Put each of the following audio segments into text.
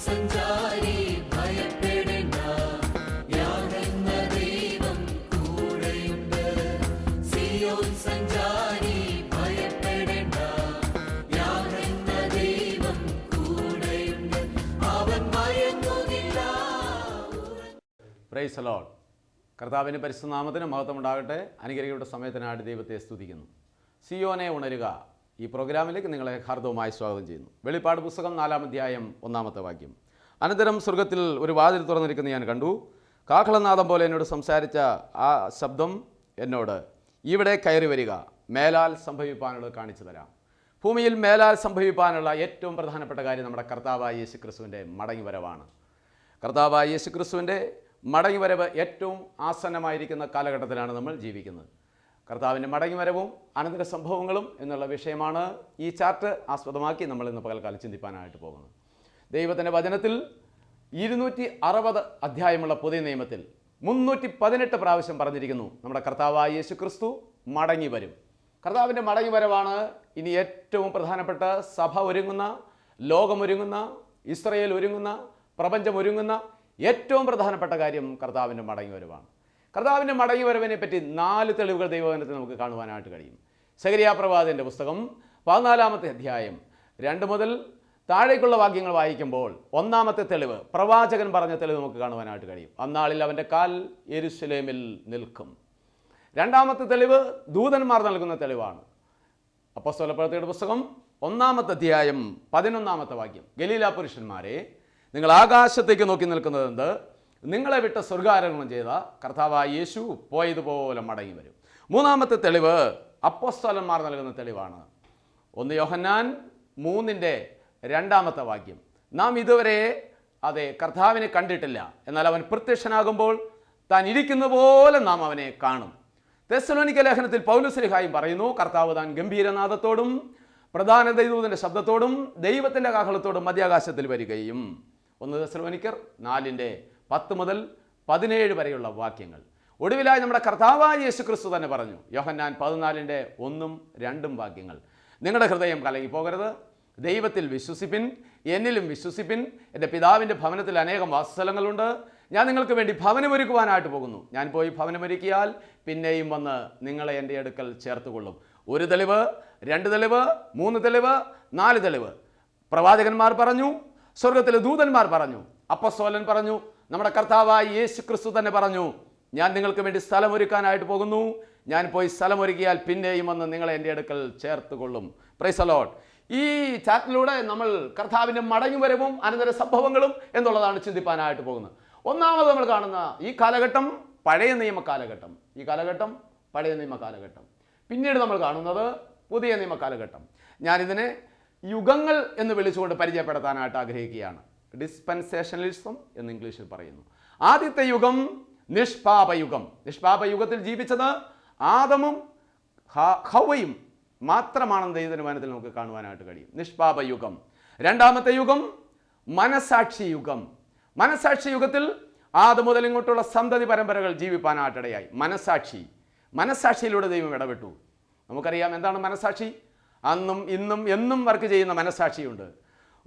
സഞ്ചാരി ഭയപ്പെടേണ്ട, ഞാനെന്ന ദൈവം കൂടെയുണ്ട്. സിയോൻ സഞ്ചാരി ഭയപ്പെടേണ്ട, ഞാനെന്ന ദൈവം കൂടെയുണ്ട്. അവൻ മയങ്ങുന്നില്ല. Price the Lord. കർത്താവിൻ്റെ പരിശുദ്ധ നാമത്തിന് മഹത്വമുണ്ടാകട്ടെ. അനുഗ്രഹിയുടെ സമയത്തിനായിട്ട് ദൈവത്തെ സ്തുതിക്കുന്നു. സിയോനെ ഉണരുക ഈ പ്രോഗ്രാമിലേക്ക് നിങ്ങളെ ഹാർദവമായി സ്വാഗതം ചെയ്യുന്നു. വെളിപ്പാട് പുസ്തകം 4-ാം അധ്യായം 1-ാമത്തെ വാക്യം. അനന്തരം സ്വർഗത്തിൽ ഒരു വാതിൽ തുറന്നിരിക്കുന്നത് ഞാൻ കണ്ടു. കാഹളനാദം പോലെ എന്നോട് സംസാരിച്ച ആ ശബ്ദം എന്നോട്, ഇവിടെ കയറി വരിക, മേലാൽ സംഭവിപ്പാനുള്ളത് കാണിച്ചു തരാം. ഭൂമിയിൽ മേലാൽ സംഭവിപ്പാനുള്ള ഏറ്റവും പ്രധാനപ്പെട്ട കാര്യം നമ്മുടെ കർത്താവായ യേശുക്രിസ്തുവിൻ്റെ മടങ്ങിവരവാണ്. കർത്താവായ യേശുക്രിസ്തുവിൻ്റെ മടങ്ങിവരവ് ഏറ്റവും ആസന്നമായിരിക്കുന്ന കാലഘട്ടത്തിലാണ് നമ്മൾ ജീവിക്കുന്നത്. കർത്താവിൻ്റെ മടങ്ങിവരവും അനന്തര സംഭവങ്ങളും എന്നുള്ള വിഷയമാണ് ഈ ചാർട്ട് ആസ്പദമാക്കി നമ്മൾ ഇന്ന് പകൽക്കാലം ചിന്തിപ്പാനായിട്ട് പോകുന്നത്. ദൈവത്തിൻ്റെ വചനത്തിൽ 260 അധ്യായമുള്ള പുതിയ നിയമത്തിൽ 318 പ്രാവശ്യം പറഞ്ഞിരിക്കുന്നു നമ്മുടെ കർത്താവായ യേശുക്രിസ്തു മടങ്ങി വരും. കർത്താവിൻ്റെ മടങ്ങിവരവാണ് ഇനി ഏറ്റവും പ്രധാനപ്പെട്ട സഭ ഒരുങ്ങുന്ന, ലോകമൊരുങ്ങുന്ന, ഇസ്രയേൽ ഒരുങ്ങുന്ന, പ്രപഞ്ചം ഒരുങ്ങുന്ന ഏറ്റവും പ്രധാനപ്പെട്ട കാര്യം കർത്താവിൻ്റെ മടങ്ങിവരവാണ്. കർത്താവിൻ്റെ മടങ്ങിവരവിനെ പറ്റി 4 തെളിവുകൾ ദൈവവചനത്തിൽ നമുക്ക് കാണുവാനായിട്ട് കഴിയും. സെഖരിയാ പ്രവാചകന്റെ പുസ്തകം 14-ാമത്തെ അധ്യായം 2 മുതൽ താഴേക്കുള്ള വാക്യങ്ങൾ വായിക്കുമ്പോൾ 1-ാമത്തെ തെളിവ്, പ്രവാചകൻ പറഞ്ഞ തെളിവ് നമുക്ക് കാണുവാനായിട്ട് കഴിയും. അന്നാളിൽ അവൻ്റെ കാൽ യെരുശലേമിൽ നിൽക്കും. 2-ാമത്തെ തെളിവ് ദൂതന്മാർ നൽകുന്ന തെളിവാണ്. അപ്പോസ്തലപ്രവൃത്തിയുടെ പുസ്തകം 1-ാമത്തെ അധ്യായം 11-ാമത്തെ വാക്യം, ഗലീല പുരുഷന്മാരെ, നിങ്ങൾ ആകാശത്തേക്ക് നോക്കി നിൽക്കുന്നത് എന്ത്? നിങ്ങളെ വിട്ട് സ്വർഗാരോഹണം ചെയ്ത കർത്താവായ യേശു പോയതുപോലെ മടങ്ങി വരും. 3-ാമത്തെ തെളിവ് അപ്പോസ്തലന്മാർ നൽകുന്ന തെളിവാണ്. 1 യോഹന്നാൻ 3-ന്റെ 2-ാമത്തെ വാക്യം, നാം ഇതുവരെ കർത്താവിനെ കണ്ടിട്ടില്ല, എന്നാൽ അവൻ പ്രത്യക്ഷനാകുമ്പോൾ താൻ ഇരിക്കുന്ന പോലെ നാം അവനെ കാണും. തെസ്സലോനിക്ക ലേഖനത്തിൽ പൗലോസ് പറയുന്നു, കർത്താവ് താൻ ഗംഭീരനാദത്തോടും പ്രധാന ദൈവദൂതന്റെ ശബ്ദത്തോടും ദൈവത്തിൻ്റെ കാഹളത്തോടും മധ്യാകാശത്തിൽ വരികയും. 1 തെസ്സലോനിക്കർ 4-10 മുതൽ 17 വരെയുള്ള വാക്യങ്ങൾ. ഒടുവിലായി നമ്മുടെ കർത്താവായ യേശുക്രിസ്തു തന്നെ പറഞ്ഞു, യോഹന്നാൻ 14-1-2 വാക്യങ്ങൾ, നിങ്ങളുടെ ഹൃദയം കലങ്ങിപ്പോകരുത്, ദൈവത്തിൽ വിശ്വസിപ്പിൻ, എന്നിലും വിശ്വസിപ്പിൻ. എൻ്റെ പിതാവിൻ്റെ ഭവനത്തിൽ അനേകം വാസസ്ഥലങ്ങളുണ്ട്. ഞാൻ നിങ്ങൾക്ക് വേണ്ടി ഭവനമൊരുക്കുവാനായിട്ട് പോകുന്നു. ഞാൻ പോയി ഭവനമൊരുക്കിയാൽ പിന്നെയും വന്ന് നിങ്ങളെ എൻ്റെ അടുക്കൽ ചേർത്തുകൊള്ളും. 1 തെളിവ്, 2 തെളിവ്, 3 തെളിവ്, 4 തെളിവ്. പ്രവാചകന്മാർ പറഞ്ഞു, സ്വർഗത്തിലെ ദൂതന്മാർ പറഞ്ഞു, അപ്പോസ്തലൻ പറഞ്ഞു, നമ്മുടെ കർത്താവായ യേശു ക്രിസ്തു തന്നെ പറഞ്ഞു, ഞാൻ നിങ്ങൾക്ക് വേണ്ടി സ്ഥലമൊരുക്കാനായിട്ട് പോകുന്നു. ഞാൻ പോയി സ്ഥലമൊരുക്കിയാൽ പിന്നെയും വന്ന് നിങ്ങളെ എൻ്റെ അടുക്കൽ ചേർത്തുകൊള്ളും. Price the Lord. ഈ ചാറ്റിലൂടെ നമ്മൾ കർത്താവിൻ്റെ മടങ്ങിവരവും അനന്തര സംഭവങ്ങളും എന്നുള്ളതാണ് ചിന്തിപ്പാനായിട്ട് പോകുന്നത്. ഒന്നാമത് നമ്മൾ കാണുന്ന ഈ കാലഘട്ടം പഴയ നിയമ കാലഘട്ടം. ഈ കാലഘട്ടം പഴയ നിയമ കാലഘട്ടം. പിന്നീട് നമ്മൾ കാണുന്നത് പുതിയ നിയമ കാലഘട്ടം. ഞാനിതിനെ യുഗങ്ങൾ എന്ന് വിളിച്ചുകൊണ്ട് പരിചയപ്പെടുത്താനായിട്ട് ആഗ്രഹിക്കുകയാണ്. ഡിസ്പെൻസേഷണലിസം എന്ന് ഇംഗ്ലീഷിൽ പറയുന്നു. ആദ്യത്തെ യുഗം നിഷ്പാപയുഗം. നിഷ്പാപയുഗത്തിൽ ജീവിച്ചത് ആദമും ഹവ്വയും മാത്രമാണെന്ന് ദൈവവചനത്തിൽ നമുക്ക് കാണുവാനായിട്ട് കഴിയും. നിഷ്പാപയുഗം. 2-ാമത്തെ യുഗം മനസാക്ഷി യുഗം. മനസാക്ഷി യുഗത്തിൽ ആദം മുതൽ ഇങ്ങോട്ടുള്ള സന്തതി പരമ്പരകൾ ജീവിപ്പാനായിട്ടിടയായി. മനസാക്ഷിയിലൂടെ ദൈവം ഇടപെട്ടു. നമുക്കറിയാം എന്താണ് മനസാക്ഷി. അന്നും ഇന്നും എന്നും വർക്ക് ചെയ്യുന്ന മനസാക്ഷിയുണ്ട്.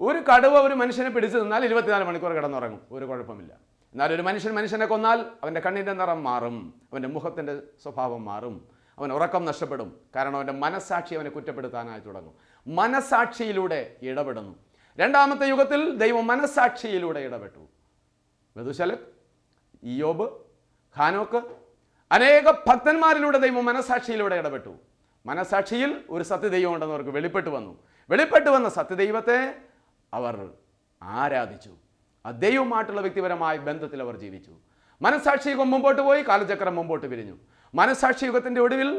ഒരു കടുവ ഒരു മനുഷ്യനെ പിടിച്ചു നിന്നാൽ 24 മണിക്കൂർ കിടന്നുറങ്ങും, ഒരു കുഴപ്പമില്ല. എന്നാൽ ഒരു മനുഷ്യനെ കൊന്നാൽ അവൻ്റെ കണ്ണിൻ്റെ നിറം മാറും, അവൻ്റെ മുഖത്തിൻ്റെ സ്വഭാവം മാറും, അവൻ ഉറക്കം നഷ്ടപ്പെടും. കാരണം അവൻ്റെ മനസാക്ഷി അവനെ കുറ്റപ്പെടുത്താനായി തുടങ്ങും. മനസാക്ഷിയിലൂടെ ഇടപെടുന്നു. 2-ാമത്തെ യുഗത്തിൽ ദൈവം മനസാക്ഷിയിലൂടെ ഇടപെട്ടു. മെഥൂശലഹ്, ഇയ്യോബ്, ഹാനോക്ക്, അനേക ഭക്തന്മാരിലൂടെ ദൈവം മനസാക്ഷിയിലൂടെ ഇടപെട്ടു. മനസാക്ഷിയിൽ ഒരു സത്യദൈവം ഉണ്ടെന്ന് അവർക്ക് വെളിപ്പെട്ടു വന്ന സത്യദൈവത്തെ അവർ ആരാധിച്ചു. ആ ദൈവമായിട്ടുള്ള വ്യക്തിപരമായ ബന്ധത്തിൽ അവർ ജീവിച്ചു. മനസാക്ഷി യുഗം മുമ്പോട്ട് പോയി, കാലചക്രം മുമ്പോട്ട് പിരിഞ്ഞു. മനസാക്ഷി യുഗത്തിൻ്റെ ഒടുവിൽ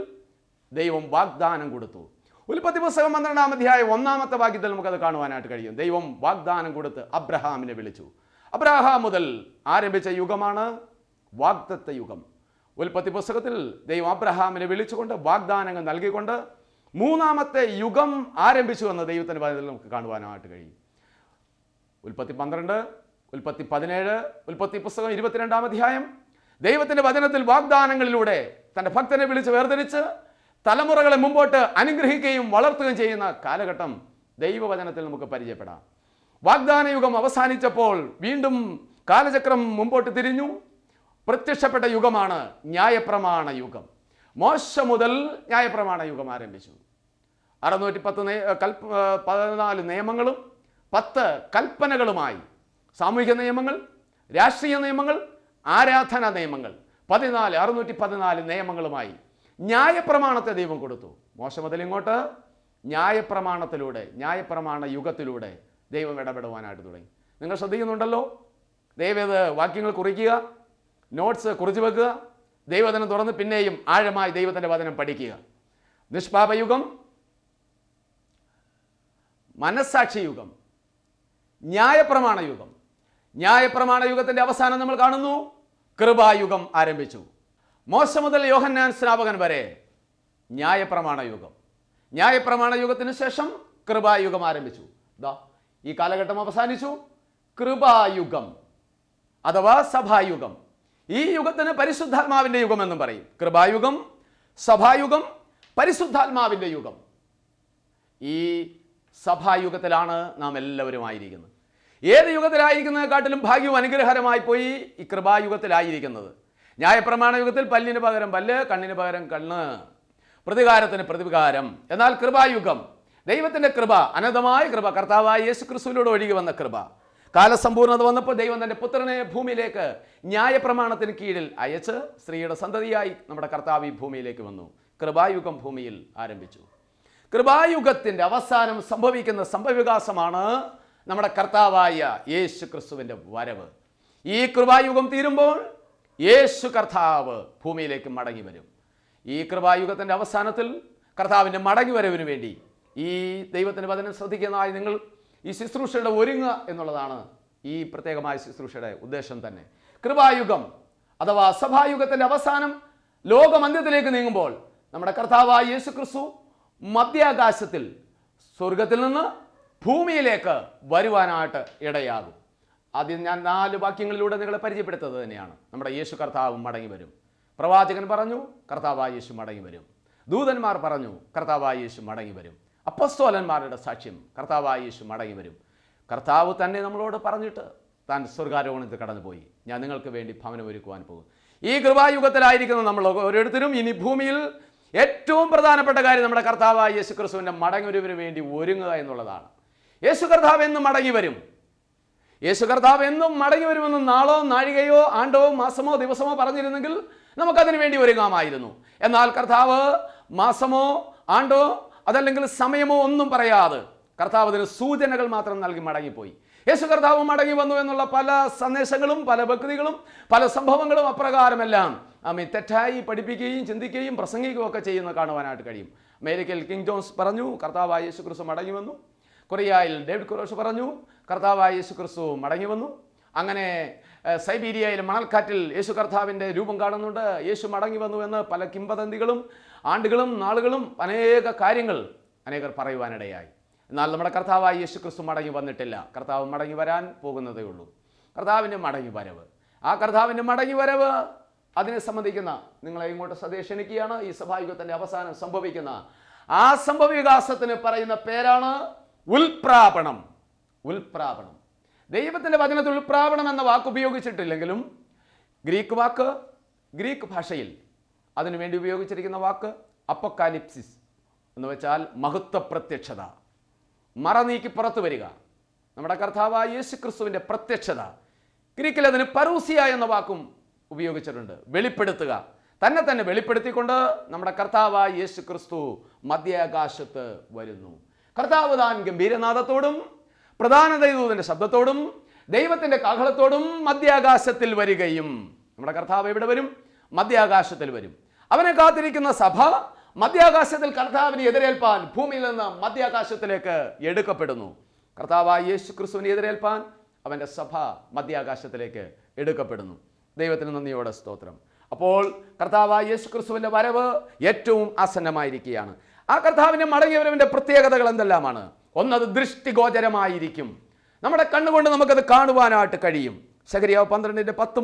ദൈവം വാഗ്ദാനം കൊടുത്തു. ഉൽപ്പത്തി പുസ്തകം 12-ാം അധ്യായം 1-ാമത്തെ വാക്യത്തിൽ നമുക്കത് കാണുവാനായിട്ട് കഴിയും. ദൈവം വാഗ്ദാനം കൊടുത്ത് അബ്രഹാമിനെ വിളിച്ചു. അബ്രഹാം മുതൽ ആരംഭിച്ച യുഗമാണ് വാഗ്ദത്ത യുഗം. ഉൽപ്പത്തി പുസ്തകത്തിൽ ദൈവം അബ്രഹാമിനെ വിളിച്ചുകൊണ്ട് വാഗ്ദാനങ്ങൾ നൽകിക്കൊണ്ട് 3-ാമത്തെ യുഗം ആരംഭിച്ചു എന്ന് ദൈവത്തിൻ്റെ വചനത്തിൽ നമുക്ക് കാണുവാനായിട്ട് കഴിയും. ഉൽപ്പത്തി 12, ഉൽപ്പത്തി 17, ഉൽപ്പത്തി പുസ്തകം 22-ാം അധ്യായം ദൈവത്തിൻ്റെ വചനത്തിൽ വാഗ്ദാനങ്ങളിലൂടെ തൻ്റെ ഭക്തനെ വിളിച്ച് വേർതിരിച്ച് തലമുറകളെ മുമ്പോട്ട് അനുഗ്രഹിക്കുകയും വളർത്തുകയും ചെയ്യുന്ന കാലഘട്ടം ദൈവവചനത്തിൽ നമുക്ക് പരിചയപ്പെടാം. വാഗ്ദാന യുഗം അവസാനിച്ചപ്പോൾ വീണ്ടും കാലചക്രം മുമ്പോട്ട് തിരിഞ്ഞു. പ്രത്യക്ഷപ്പെട്ട യുഗമാണ് ന്യായപ്രമാണ യുഗം. മോശ മുതൽ ന്യായപ്രമാണ യുഗം ആരംഭിച്ചു. 614 നിയമങ്ങളും 10 കൽപ്പനകളുമായി സാമൂഹിക നിയമങ്ങൾ, രാഷ്ട്രീയ നിയമങ്ങൾ, ആരാധനാ നിയമങ്ങൾ 614 നിയമങ്ങളുമായി ന്യായപ്രമാണത്തെ ദൈവം കൊടുത്തു. മോശ മുതൽ ഇങ്ങോട്ട് ന്യായപ്രമാണത്തിലൂടെ, ന്യായപ്രമാണ യുഗത്തിലൂടെ ദൈവം ഇടപെടുവാനായിട്ട് തുടങ്ങി. നിങ്ങൾ ശ്രദ്ധിക്കുന്നുണ്ടല്ലോ. ദൈവത് വാക്യങ്ങൾ കുറിക്കുക, നോട്ട്സ് കുറിച്ചു വെക്കുക, ദൈവവചനം തുറന്ന് പിന്നെയും ആഴമായി ദൈവത്തിൻ്റെ വചനം പഠിക്കുക. നിഷ്പാപയുഗം, മനസ്സാക്ഷി യുഗം, ന്യായപ്രമാണ യുഗം. ന്യായപ്രമാണ യുഗത്തിൻ്റെ അവസാനം നമ്മൾ കാണുന്നു. കൃപായുഗം ആരംഭിച്ചു. മോശ മുതൽ യോഹന്നാൻ സ്നാപകൻ വരെ ന്യായപ്രമാണ യുഗം. ന്യായപ്രമാണ യുഗത്തിന് ശേഷം കൃപായുഗം ആരംഭിച്ചു. ഈ കാലഘട്ടം അവസാനിച്ചു. കൃപായുഗം അഥവാ സഭായുഗം. ഈ യുഗത്തിന് പരിശുദ്ധാത്മാവിൻ്റെ യുഗം എന്നും പറയും. കൃപായുഗം, സഭായുഗം, പരിശുദ്ധാത്മാവിൻ്റെ യുഗം. ഈ സഭായുഗത്തിലാണ് നാം എല്ലാവരും ആയിരിക്കുന്നത്. ഏത് യുഗത്തിലായിരിക്കുന്നതിനെക്കാട്ടിലും ഭാഗ്യവും അനുഗ്രഹകരമായി പോയി ഈ കൃപായുഗത്തിലായിരിക്കുന്നത്. ന്യായപ്രമാണ യുഗത്തിൽ പല്ലിന് പകരം പല്ല്, കണ്ണിന് പകരം കണ്ണ്, പ്രതികാരത്തിന് പ്രതികാരം. എന്നാൽ കൃപായുഗം, ദൈവത്തിൻ്റെ കൃപ, അനന്തമായ കൃപ, കർത്താവായ യേശു ക്രിസ്തുവിലൂടെ ഒഴുകി വന്ന കൃപ. കാലസമ്പൂർണ്ണത വന്നപ്പോൾ ദൈവം തൻ്റെ പുത്രനെ ഭൂമിയിലേക്ക് ന്യായപ്രമാണത്തിന് കീഴിൽ അയച്ച് സ്ത്രീയുടെ സന്തതിയായി നമ്മുടെ കർത്താവ് ഈ ഭൂമിയിലേക്ക് വന്നു. കൃപായുഗം ഭൂമിയിൽ ആരംഭിച്ചു. കൃപായുഗത്തിൻ്റെ അവസാനം സംഭവിക്കുന്ന സംഭവവികാസമാണ് നമ്മുടെ കർത്താവായ യേശു ക്രിസ്തുവിൻ്റെ വരവ്. ഈ കൃപായുഗം തീരുമ്പോൾ യേശു കർത്താവ് ഭൂമിയിലേക്ക് മടങ്ങി വരും. ഈ കൃപായുഗത്തിൻ്റെ അവസാനത്തിൽ കർത്താവിൻ്റെ മടങ്ങി വരവിന് വേണ്ടി ഈ ദൈവത്തിൻ്റെ വചനം ശ്രദ്ധിക്കുന്നതായി നിങ്ങൾ ഈ ശുശ്രൂഷയുടെ ഒരുങ്ങുക എന്നുള്ളതാണ് ഈ പ്രത്യേകമായ ശുശ്രൂഷയുടെ ഉദ്ദേശം തന്നെ. കൃപായുഗം അഥവാ സഭായുഗത്തിൻ്റെ അവസാനം ലോകമന്ത്യത്തിലേക്ക് നീങ്ങുമ്പോൾ നമ്മുടെ കർത്താവായ യേശു ക്രിസ്തു മധ്യാകാശത്തിൽ സ്വർഗത്തിൽ നിന്ന് ഭൂമിയിലേക്ക് വരുവാനായിട്ട് ഇടയാകും. ആദ്യം ഞാൻ 4 വാക്യങ്ങളിലൂടെ നിങ്ങളെ പരിചയപ്പെടുത്തത് തന്നെയാണ്. നമ്മുടെ യേശു കർത്താവ് മടങ്ങി വരും. പ്രവാചകൻ പറഞ്ഞു കർത്താവായ യേശു മടങ്ങി വരും. ദൂതന്മാർ പറഞ്ഞു കർത്താവായ യേശു മടങ്ങി വരും. അപ്പോസ്തലന്മാരുടെ സാക്ഷ്യം കർത്താവായ യേശു മടങ്ങി വരും. കർത്താവ് തന്നെ നമ്മളോട് പറഞ്ഞിട്ട് താൻ സ്വർഗാരോഹണത്തിൽ കടന്നുപോയി, ഞാൻ നിങ്ങൾക്ക് വേണ്ടി ഭവനം ഒരുക്കുവാൻ പോകും. ഈ കൃപായുഗത്തിലായിരിക്കുന്ന നമ്മൾ ഓരോരുത്തരും ഇനി ഭൂമിയിൽ ഏറ്റവും പ്രധാനപ്പെട്ട കാര്യം നമ്മുടെ കർത്താവായ യേശു ക്രിസ്തുവിൻ്റെ മടങ്ങിവരവിന് വേണ്ടി ഒരുങ്ങുക എന്നുള്ളതാണ്. യേശു കർത്താവ് എന്നും മടങ്ങി വരും. യേശു കർത്താവ് എന്നും മടങ്ങി വരുമെന്ന് നാളോ നാഴികയോ ആണ്ടോ മാസമോ ദിവസമോ പറഞ്ഞിരുന്നെങ്കിൽ നമുക്കതിനു വേണ്ടി ഒരുങ്ങാമായിരുന്നു. എന്നാൽ കർത്താവ് മാസമോ ആണ്ടോ അതല്ലെങ്കിൽ സമയമോ ഒന്നും പറയാതെ കർത്താവ് അതിന് സൂചനകൾ മാത്രം നൽകി മടങ്ങിപ്പോയി. യേശു കർത്താവ് മടങ്ങി വന്നു എന്നുള്ള പല സന്ദേശങ്ങളും പല വ്യക്തികളും പല സംഭവങ്ങളും അപ്രകാരമെല്ലാം തെറ്റായി പഠിപ്പിക്കുകയും ചിന്തിക്കുകയും പ്രസംഗിക്കുകയും ഒക്കെ ചെയ്യുന്ന കാണുവാനായിട്ട് കഴിയും. അമേരിക്കയിൽ കിങ് ജോൺസ് പറഞ്ഞു കർത്താവായ യേശു ക്രിസ്തു മടങ്ങി വന്നു. കൊറിയയിൽ ഡേവിഡ് കുറോഷ് പറഞ്ഞു കർത്താവായ യേശു ക്രിസ്തു മടങ്ങി വന്നു. അങ്ങനെ സൈബീരിയയിൽ മണൽക്കാറ്റിൽ യേശു കർത്താവിൻ്റെ രൂപം കാണുന്നുണ്ട്, യേശു മടങ്ങി വന്നു എന്ന് പല കിംവദന്തികളും ആണ്ടുകളും നാളുകളും അനേക കാര്യങ്ങൾ അനേകർ പറയുവാനിടയായി. എന്നാൽ നമ്മുടെ കർത്താവായ യേശു ക്രിസ്തു മടങ്ങി വന്നിട്ടില്ല. കർത്താവ് മടങ്ങി വരാൻ പോകുന്നതേ ഉള്ളൂ. കർത്താവിൻ്റെ മടങ്ങി വരവ്, ആ കർത്താവിൻ്റെ മടങ്ങി വരവ് അതിനെ സംബന്ധിക്കുന്ന നിങ്ങളെ ഇങ്ങോട്ട് ക്ഷണിക്കുകയാണ്. ഈ സഭായുഗത്തിൻ്റെ അവസാനം സംഭവിക്കുന്ന ആ സംഭവവികാസത്തിന് പറയുന്ന പേരാണ് ഉൽപ്രാപണം. ഉൽപ്രാപണം. ദൈവത്തിൻ്റെ വചനത്തിൽ ഉൽപ്രാപണം എന്ന വാക്ക് ഉപയോഗിച്ചിട്ടില്ലെങ്കിലും ഗ്രീക്ക് ഭാഷയിൽ അതിനുവേണ്ടി ഉപയോഗിച്ചിരിക്കുന്ന വാക്ക് അപ്പൊക്കാലിപ്സിസ് എന്ന് വെച്ചാൽ മഹത്വ പ്രത്യക്ഷത, മറ നീക്കി പുറത്തു വരിക, നമ്മുടെ കർത്താവായ യേശു ക്രിസ്തുവിൻ്റെ പ്രത്യക്ഷത. ഗ്രീക്കിൽ അതിന് പരൂസിയ എന്ന വാക്കും ഉപയോഗിച്ചിട്ടുണ്ട്. വെളിപ്പെടുത്തുക, തന്നെ വെളിപ്പെടുത്തിക്കൊണ്ട് നമ്മുടെ കർത്താവായ യേശു ക്രിസ്തു മധ്യാകാശത്ത് വരുന്നു. കർത്താവ് താൻ ഗംഭീരനാദത്തോടും പ്രധാന ദൈവദൂതന്റെ ശബ്ദത്തോടും ദൈവത്തിൻ്റെ കാഹളത്തോടും മധ്യാകാശത്തിൽ വരികയും, നമ്മുടെ കർത്താവ് എവിടെ വരും? മധ്യാകാശത്തിൽ വരും. അവനെ കാത്തിരിക്കുന്ന സഭ മധ്യാകാശത്തിൽ കർത്താവിനെ എതിരേൽപ്പാൻ ഭൂമിയിൽ നിന്ന് മധ്യാകാശത്തിലേക്ക് എടുക്കപ്പെടുന്നു. കർത്താവായ യേശു ക്രിസ്തുവിനെ എതിരേൽപ്പാൻ അവൻ്റെ സഭ മധ്യാകാശത്തിലേക്ക് എടുക്കപ്പെടുന്നു. ദൈവത്തിന് നന്ദിയോടെ സ്തോത്രം. അപ്പോൾ കർത്താവായ യേശു ക്രിസ്തുവിൻ്റെ വരവ് ഏറ്റവും ആസന്നമായിരിക്കുകയാണ്. ആ കർത്താവിൻ്റെ മടങ്ങിവരവിൻ്റെ പ്രത്യേകതകൾ എന്തെല്ലാമാണ്? ഒന്നത് ദൃഷ്ടിഗോചരമായിരിക്കും. നമ്മുടെ കണ്ണുകൊണ്ട് നമുക്കത് കാണുവാനായിട്ട് കഴിയും. ശകര്യാവ് 12:10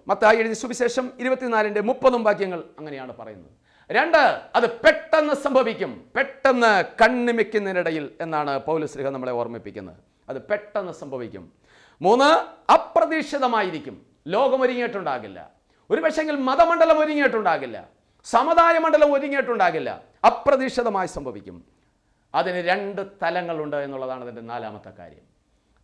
മത്തായി എഴുതിയ സുവിശേഷം 24:30 വാക്യങ്ങൾ അങ്ങനെയാണ് പറയുന്നത്. 2, അത് പെട്ടെന്ന് സംഭവിക്കും, പെട്ടെന്ന് കണ്ണിമയ്ക്കുന്നതിനിടയിൽ എന്നാണ് പൗലോസ് ശ്ലീഹ നമ്മളെ ഓർമ്മിപ്പിക്കുന്നത്. അത് പെട്ടെന്ന് സംഭവിക്കും. 3, അപ്രതീക്ഷിതമായിരിക്കും. ലോകം ഒരുങ്ങിയിട്ടുണ്ടാകില്ല. ഒരു പക്ഷെങ്കിൽ മതമണ്ഡലം ഒരുങ്ങിയിട്ടുണ്ടാകില്ല, സമുദായ മണ്ഡലം ഒരുങ്ങിയിട്ടുണ്ടാകില്ല. അപ്രതീക്ഷിതമായി സംഭവിക്കും. അതിന് 2 തലങ്ങളുണ്ട് എന്നുള്ളതാണ് അതിൻ്റെ 4ാമത്തെ കാര്യം.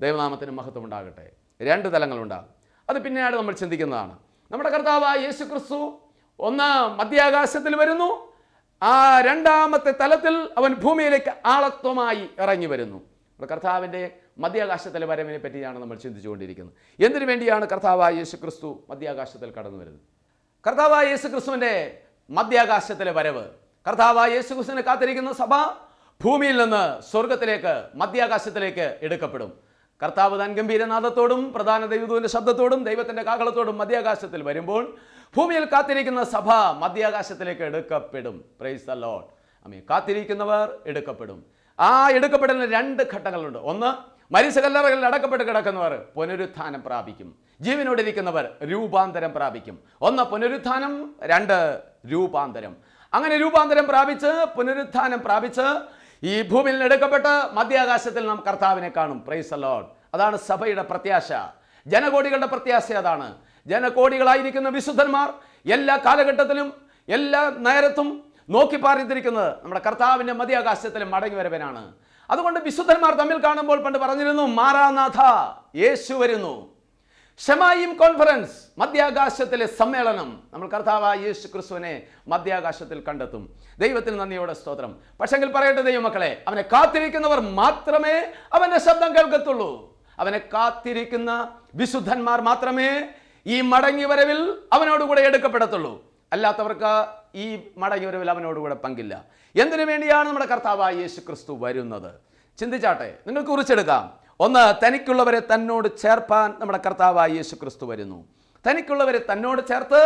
ദൈവനാമത്തിന് മഹത്വം ഉണ്ടാകട്ടെ. 2 തലങ്ങളുണ്ടാകും. അത് പിന്നീട് നമ്മൾ ചിന്തിക്കുന്നതാണ്. നമ്മുടെ കർത്താവായ യേശു ക്രിസ്തു ഒന്ന് മധ്യാകാശത്തിൽ വരുന്നു. ആ 2ാമത്തെ തലത്തിൽ അവൻ ഭൂമിയിലേക്ക് ആളത്വമായി ഇറങ്ങി വരുന്നു. കർത്താവിൻ്റെ മധ്യാകാശത്തിലെ വരവിനെ പറ്റിയാണ് നമ്മൾ ചിന്തിച്ചുകൊണ്ടിരിക്കുന്നത്. എന്തിനു വേണ്ടിയാണ് കർത്താവായ യേശു ക്രിസ്തു മധ്യാകാശത്തിൽ കടന്നു വരുന്നത്? കർത്താവായ യേശു ക്രിസ്തുവിൻ്റെ മധ്യാകാശത്തിലെ വരവ്, കർത്താവായ യേശു ക്രിസ്തുവിനെ കാത്തിരിക്കുന്ന സഭ ഭൂമിയിൽ നിന്ന് സ്വർഗത്തിലേക്ക് മധ്യാകാശത്തിലേക്ക് എടുക്കപ്പെടും. കർത്താവ് താൻ ഗംഭീരനാദത്തോടും പ്രധാന ദൈവദൂതന്റെ ശബ്ദത്തോടും ദൈവത്തിന്റെ കാഹളത്തോടും മധ്യാകാശത്തിൽ വരുമ്പോൾ ഭൂമിയിൽ കാത്തിരിക്കുന്ന സഭ മധ്യാകാശത്തിലേക്ക് എടുക്കപ്പെടും. Praise the lord. ആമേൻ. കാത്തിരിക്കുന്നവർ എടുക്കപ്പെടും. ആ എടുക്കപ്പെടുന്ന 2 ഘട്ടങ്ങളുണ്ട്. ഒന്ന്, മരിച്ച കല്ലറകളിൽ അടക്കപ്പെട്ട് കിടക്കുന്നവർ പുനരുത്ഥാനം പ്രാപിക്കും. ജീവനോടിരിക്കുന്നവർ രൂപാന്തരം പ്രാപിക്കും. 1 പുനരുത്ഥാനം, 2 രൂപാന്തരം. അങ്ങനെ രൂപാന്തരം പ്രാപിച്ച് പുനരുത്ഥാനം പ്രാപിച്ച് ഈ ഭൂമിയിൽ എടുക്കപ്പെട്ട് മധ്യാകാശത്തിൽ നാം കർത്താവിനെ കാണും. Price the Lord. അതാണ് സഭയുടെ പ്രത്യാശ, ജനകോടികളുടെ പ്രത്യാശ. അതാണ് ജനകോടികളായിരിക്കുന്ന വിശുദ്ധന്മാർ എല്ലാ കാലഘട്ടത്തിലും എല്ലാ നേരത്തും നോക്കി പാർത്തിരിക്കുന്നത് നമ്മുടെ കർത്താവിൻ്റെ മധ്യാകാശത്തിലെ മടങ്ങി വരവനാണ്. അതുകൊണ്ട് വിശുദ്ധന്മാർ തമ്മിൽ കാണുമ്പോൾ പണ്ട് പറഞ്ഞിരുന്നു, മാറാനാഥ, യേശു വരുന്നു. ഷമായിം കോൺഫറൻസ്, മധ്യാകാശത്തിലെ സമ്മേളനം. നമ്മൾ കർത്താവായ യേശു ക്രിസ്തുവിനെ മധ്യാകാശത്തിൽ കണ്ടെത്തും. ദൈവത്തിന് നന്ദിയോടെ സ്തോത്രം. പക്ഷെങ്കിൽ പറയട്ടെ ദൈവമക്കളെ, അവനെ കാത്തിരിക്കുന്നവർ മാത്രമേ അവന്റെ ശബ്ദം കേൾക്കത്തുള്ളൂ. അവനെ കാത്തിരിക്കുന്ന വിശുദ്ധന്മാർ മാത്രമേ ഈ മടങ്ങി വരവിൽ അവനോടുകൂടെ എടുക്കപ്പെടത്തുള്ളൂ. അല്ലാത്തവർക്ക് ഈ മടങ്ങി വരവിൽ അവനോടുകൂടെ പങ്കില്ല. എന്തിനു വേണ്ടിയാണ് നമ്മുടെ കർത്താവായ യേശു ക്രിസ്തു വരുന്നത്? ചിന്തിച്ചാട്ടെ, നിങ്ങൾക്ക് കുറിച്ചെടുക്കാം. 1, തനിക്കുള്ളവരെ തന്നോട് ചേർപ്പാൻ നമ്മുടെ കർത്താവായ യേശു ക്രിസ്തു വരുന്നു. തനിക്കുള്ളവരെ തന്നോട് ചേർത്ത്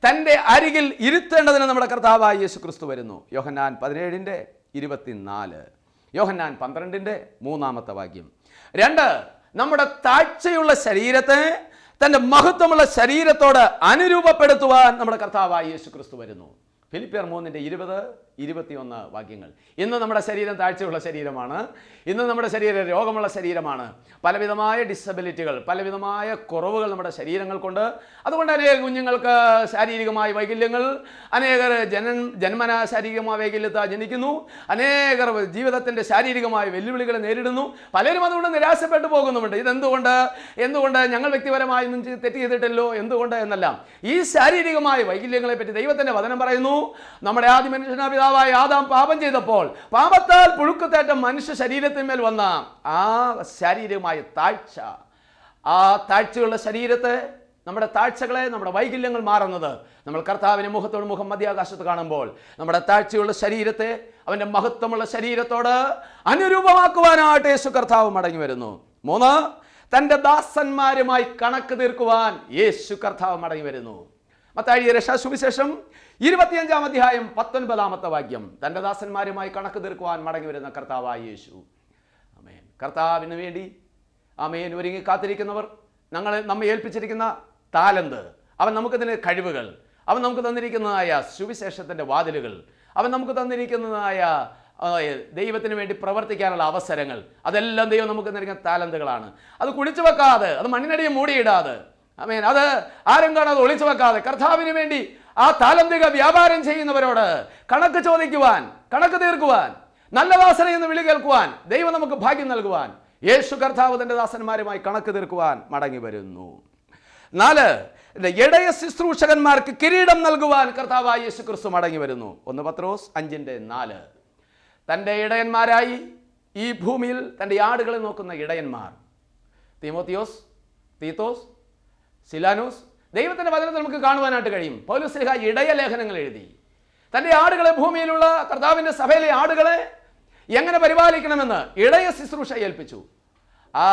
തൻ്റെ അരികിൽ ഇരുത്തേണ്ടതിന് നമ്മുടെ കർത്താവായ യേശു ക്രിസ്തു വരുന്നു. യോഹന്നാൻ 17:24, യോഹന്നാൻ 12:3 വാക്യം. 2, നമ്മുടെ താഴ്ചയുള്ള ശരീരത്തെ തൻ്റെ മഹത്വമുള്ള ശരീരത്തോട് അനുരൂപപ്പെടുത്തുവാൻ നമ്മുടെ കർത്താവായ യേശു ക്രിസ്തു വരുന്നു. ഫിലിപ്പിയർ 3:20-21 വാക്യങ്ങൾ. ഇന്ന് നമ്മുടെ ശരീരം താഴ്ചയുള്ള ശരീരമാണ്. ഇന്ന് നമ്മുടെ ശരീരം രോഗമുള്ള ശരീരമാണ്. പലവിധമായ ഡിസബിലിറ്റികൾ, പലവിധമായ കുറവുകൾ നമ്മുടെ ശരീരങ്ങൾക്കുണ്ട്. അതുകൊണ്ട് അനേക കുഞ്ഞുങ്ങൾക്ക് ശാരീരികമായ വൈകല്യങ്ങൾ, അനേകർ ജന്മന ശാരീരികമായ വൈകല്യത്താൽ ജനിക്കുന്നു. അനേകർ ജീവിതത്തിൻ്റെ ശാരീരികമായ വെല്ലുവിളികളെ നേരിടുന്നു. പലരും അതുകൊണ്ട് നിരാശപ്പെട്ടു പോകുന്നുമുണ്ട്. എന്തുകൊണ്ട് ഞങ്ങൾ വ്യക്തിപരമായി ഒന്നും തെറ്റ് ചെയ്തിട്ടില്ലോ, എന്തുകൊണ്ട് എന്നെല്ലാം. ഈ ശാരീരികമായ വൈകല്യങ്ങളെ പറ്റി ദൈവത്തിൻ്റെ വചനം പറയുന്നു. നമ്മുടെ ആദ്യ മനുഷ്യനായ പിതാവായ ആദാം പാപം ചെയ്തപ്പോൾ പാപത്താൽ പുഴുക്കത്തേറ്റ മനുഷ്യ ശരീരത്തിന്മേൽ വന്ന ആ ശാരീരികമായ താഴ്ച, ആ താഴ്ചയുള്ള ശരീരത്തെ, നമ്മുടെ താഴ്ചകളെ, നമ്മുടെ വൈകല്യങ്ങൾ മാറുന്നത് നമ്മൾ കർത്താവിനെ മുഖത്തോട് മുഖം മധ്യാകാശത്ത് കാണുമ്പോൾ നമ്മുടെ താഴ്ചയുള്ള ശരീരത്തെ അവൻ്റെ മഹത്വമുള്ള ശരീരത്തോട് അനുരൂപമാക്കുവാനായിട്ട് യേശു കർത്താവ് മടങ്ങി വരുന്നു. 3, തൻ്റെ ദാസന്മാരുമായി കണക്ക് തീർക്കുവാൻ യേശു കർത്താവ് മടങ്ങി വരുന്നു. മത്തായിയുടെ സുവിശേഷം 25-ാം അധ്യായം 19-ാമത്തെ വാക്യം. തൻ്റെ ദാസന്മാരുമായി കണക്ക് തീർക്കുവാൻ മടങ്ങി വരുന്ന കർത്താവായ യേശു. ആമേൻ. കർത്താവിന് വേണ്ടി ആമേൻ ഒരുങ്ങി കാത്തിരിക്കുന്നവർ, നമ്മെ ഏൽപ്പിച്ചിരിക്കുന്ന താലന്ത്, അവൻ നമുക്ക് തന്നെ കഴിവുകൾ, അവൻ നമുക്ക് തന്നിരിക്കുന്നതായ സുവിശേഷത്തിൻ്റെ വാതിലുകൾ, അവൻ നമുക്ക് തന്നിരിക്കുന്നതായ ദൈവത്തിന് വേണ്ടി പ്രവർത്തിക്കാനുള്ള അവസരങ്ങൾ, അതെല്ലാം ദൈവം നമുക്ക് തന്നിരിക്കുന്ന താലന്തുകളാണ്. അത് കുഴിച്ചു വെക്കാതെ, അത് മണ്ണിനടിയെ മൂടിയിടാതെ, ആമേൻ, അത് ആരും കാണാതെ ഒളിച്ചു വെക്കാതെ കർത്താവിന് വേണ്ടി ആ താലന്തിക വ്യാപാരം ചെയ്യുന്നവരോട് കണക്ക് ചോദിക്കുവാൻ, കണക്ക് തീർക്കുവാൻ, നല്ല ദാസന എന്ന് വിളി കേൾക്കുവാൻ ദൈവം നമുക്ക് ഭാഗ്യം നൽകുവാൻ യേശു കർത്താവ് തൻ്റെ ദാസന്മാരുമായി കണക്ക് തീർക്കുവാൻ മടങ്ങി വരുന്നു. 4, ഇടയ ശുശ്രൂഷകന്മാർക്ക് കിരീടം നൽകുവാൻ കർത്താവായ യേശു ക്രിസ്തു മടങ്ങി വരുന്നു. 1 പത്രോസ് 5:4. തൻ്റെ ഇടയന്മാരായി ഈ ഭൂമിയിൽ തൻ്റെ ആടുകളെ നോക്കുന്ന ഇടയന്മാർ, തീമോത്തിയോസ്, തീത്തോസ്, സിലാനോസ്, ദൈവത്തിൻ്റെ വചനത്തിൽ നമുക്ക് കാണുവാനായിട്ട് കഴിയും. പൗലോസ് ശ്ലീഹ ഇടയ ലേഖനങ്ങൾ എഴുതി തൻ്റെ ആടുകളെ, ഭൂമിയിലുള്ള കർത്താവിൻ്റെ സഭയിലെ ആടുകളെ എങ്ങനെ പരിപാലിക്കണമെന്ന് ഇടയ ശുശ്രൂഷ ഏൽപ്പിച്ചു. ആ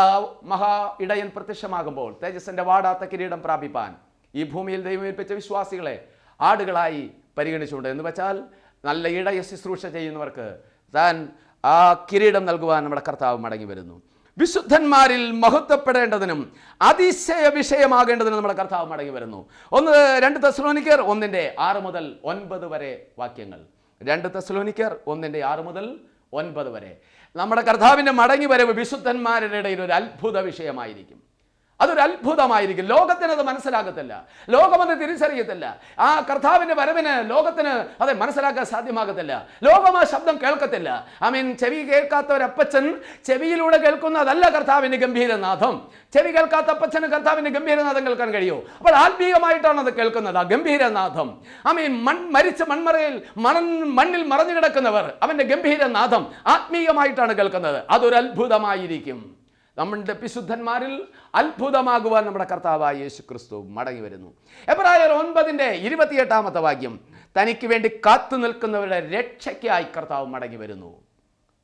മഹാ ഇടയൻ പ്രത്യക്ഷമാകുമ്പോൾ തേജസ്സിൻ്റെ വാടാത്ത കിരീടം പ്രാപിപ്പാൻ ഈ ഭൂമിയിൽ ദൈവം ഏൽപ്പിച്ച വിശ്വാസികളെ ആടുകളായി പരിഗണിച്ചുകൊണ്ട്, എന്ന് വെച്ചാൽ നല്ല ഇടയ ശുശ്രൂഷ ചെയ്യുന്നവർക്ക് താൻ ആ കിരീടം നൽകുവാൻ നമ്മുടെ കർത്താവ് മടങ്ങി വരുന്നു. വിശുദ്ധന്മാരിൽ മഹത്വപ്പെടേണ്ടതിനും അതിശയ വിഷയമാകേണ്ടതിനും നമ്മുടെ കർത്താവ് മടങ്ങി വരുന്നു. 2 തെസ്സലോനിക്കർ 1:6-9 വരെ വാക്യങ്ങൾ. 2 തെസ്സലോനിക്കർ 1:6-9 വരെ. നമ്മുടെ കർത്താവിൻ്റെ മടങ്ങി വരവ് വിശുദ്ധന്മാരുടെ ഇടയിൽ ഒരു അത്ഭുത വിഷയമായിരിക്കും. അതൊരു അത്ഭുതമായിരിക്കും. ലോകത്തിനത് മനസ്സിലാകത്തില്ല, ലോകമത് തിരിച്ചറിയത്തില്ല. ആ കർത്താവിൻ്റെ വരവിന് ലോകത്തിന് അത് മനസ്സിലാക്കാൻ സാധ്യമാകത്തില്ല. ലോകം ആ ശബ്ദം കേൾക്കത്തില്ല. ചെവി കേൾക്കാത്ത ഒരപ്പച്ചൻ ചെവിയിലൂടെ കേൾക്കുന്നതല്ല കർത്താവിൻ്റെ ഗംഭീരനാഥം. ചെവി കേൾക്കാത്ത അപ്പച്ചന് കർത്താവിൻ്റെ ഗംഭീരനാഥം കേൾക്കാൻ കഴിയൂ. അപ്പോൾ ആത്മീയമായിട്ടാണ് അത് കേൾക്കുന്നത്, ആ ഗംഭീരനാഥം. മരിച്ച മൺമറയിൽ മണ്ണിൽ മറഞ്ഞു കിടക്കുന്നവർ അവൻ്റെ ഗംഭീരനാഥം ആത്മീയമായിട്ടാണ് കേൾക്കുന്നത്. അതൊരു അത്ഭുതമായിരിക്കും. നമ്മുടെ വിശുദ്ധന്മാരിൽ അത്ഭുതമാകുവാൻ നമ്മുടെ കർത്താവായ യേശു ക്രിസ്തു മടങ്ങി വരുന്നു. എബ്രായർ 9:28 വാക്യം, തനിക്ക് വേണ്ടി കാത്തു നിൽക്കുന്നവരുടെ രക്ഷയ്ക്കായി കർത്താവ് മടങ്ങി വരുന്നു.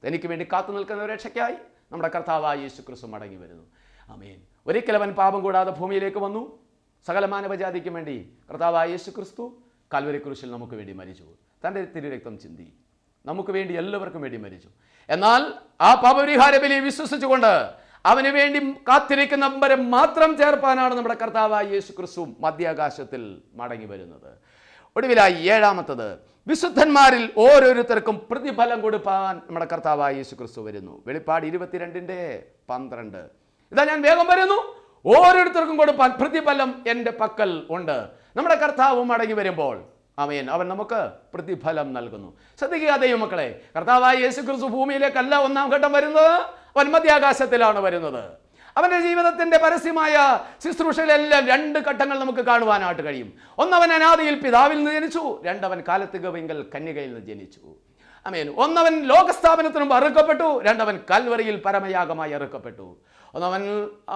തനിക്ക് വേണ്ടി കാത്തു നിൽക്കുന്നവരുടെ രക്ഷയ്ക്കായി നമ്മുടെ കർത്താവായ യേശു ക്രിസ്തു മടങ്ങി വരുന്നു. ആമേൻ. ഒരിക്കൽ അവൻ പാപം കൂടാതെ ഭൂമിയിലേക്ക് വന്നു. സകല മാനവജാതിക്ക് വേണ്ടി കർത്താവായ യേശു ക്രിസ്തു കാൽവരി ക്രൂശിൽ നമുക്ക് വേണ്ടി മരിച്ചു. തൻ്റെ തിരുരക്തം ചിന്തി നമുക്ക് വേണ്ടി എല്ലാവർക്കും വേണ്ടി മരിച്ചു. എന്നാൽ ആ പാപപരിഹാര ബലി വിശ്വസിച്ചുകൊണ്ട് അവന് വേണ്ടി കാത്തിരിക്കുന്നവരെ മാത്രം ചേർപ്പാനാണ് നമ്മുടെ കർത്താവായ യേശു ക്രിസ്തു മധ്യാകാശത്തിൽ മടങ്ങി വരുന്നത്. ഒടുവിലായി 7-ാമത്തത്, വിശുദ്ധന്മാരിൽ ഓരോരുത്തർക്കും പ്രതിഫലം കൊടുപ്പാൻ നമ്മുടെ കർത്താവായ യേശു ക്രിസ്തു വരുന്നു. വെളിപ്പാട് 22:12. ഇതാ ഞാൻ വേഗം വരുന്നു, ഓരോരുത്തർക്കും കൊടുപ്പാൻ പ്രതിഫലം എൻ്റെ പക്കൽ ഉണ്ട്. നമ്മുടെ കർത്താവ് മടങ്ങി വരുമ്പോൾ ആമേൻ അവൻ നമുക്ക് പ്രതിഫലം നൽകുന്നു. ശ്രദ്ധിക്കുക ദൈവമക്കളെ, കർത്താവായ യേശു ക്രിസ്തു ഭൂമിയിലേക്കല്ല ഒന്നാം ഘട്ടം വരുന്നത്, അവൻ മധ്യാകാശത്തിലാണ് വരുന്നത്. അവൻ്റെ ജീവിതത്തിൻ്റെ പരസ്യമായ ശുശ്രൂഷയിലെല്ലാം 2 ഘട്ടങ്ങൾ നമുക്ക് കാണുവാനായിട്ട് കഴിയും. ഒന്നവൻ അനാദിയിൽ പിതാവിൽ നിന്ന് ജനിച്ചു, രണ്ടവൻ കാലത്തികവിങ്കൽ കന്യകയിൽ നിന്ന് ജനിച്ചു. ആമേൻ. ഒന്നവൻ ലോകസ്ഥാപനത്തിനും അറുക്കപ്പെട്ടു, രണ്ടവൻ കൽവറിയിൽ പരമയാഗമായി അറുക്കപ്പെട്ടു. ഒന്നവൻ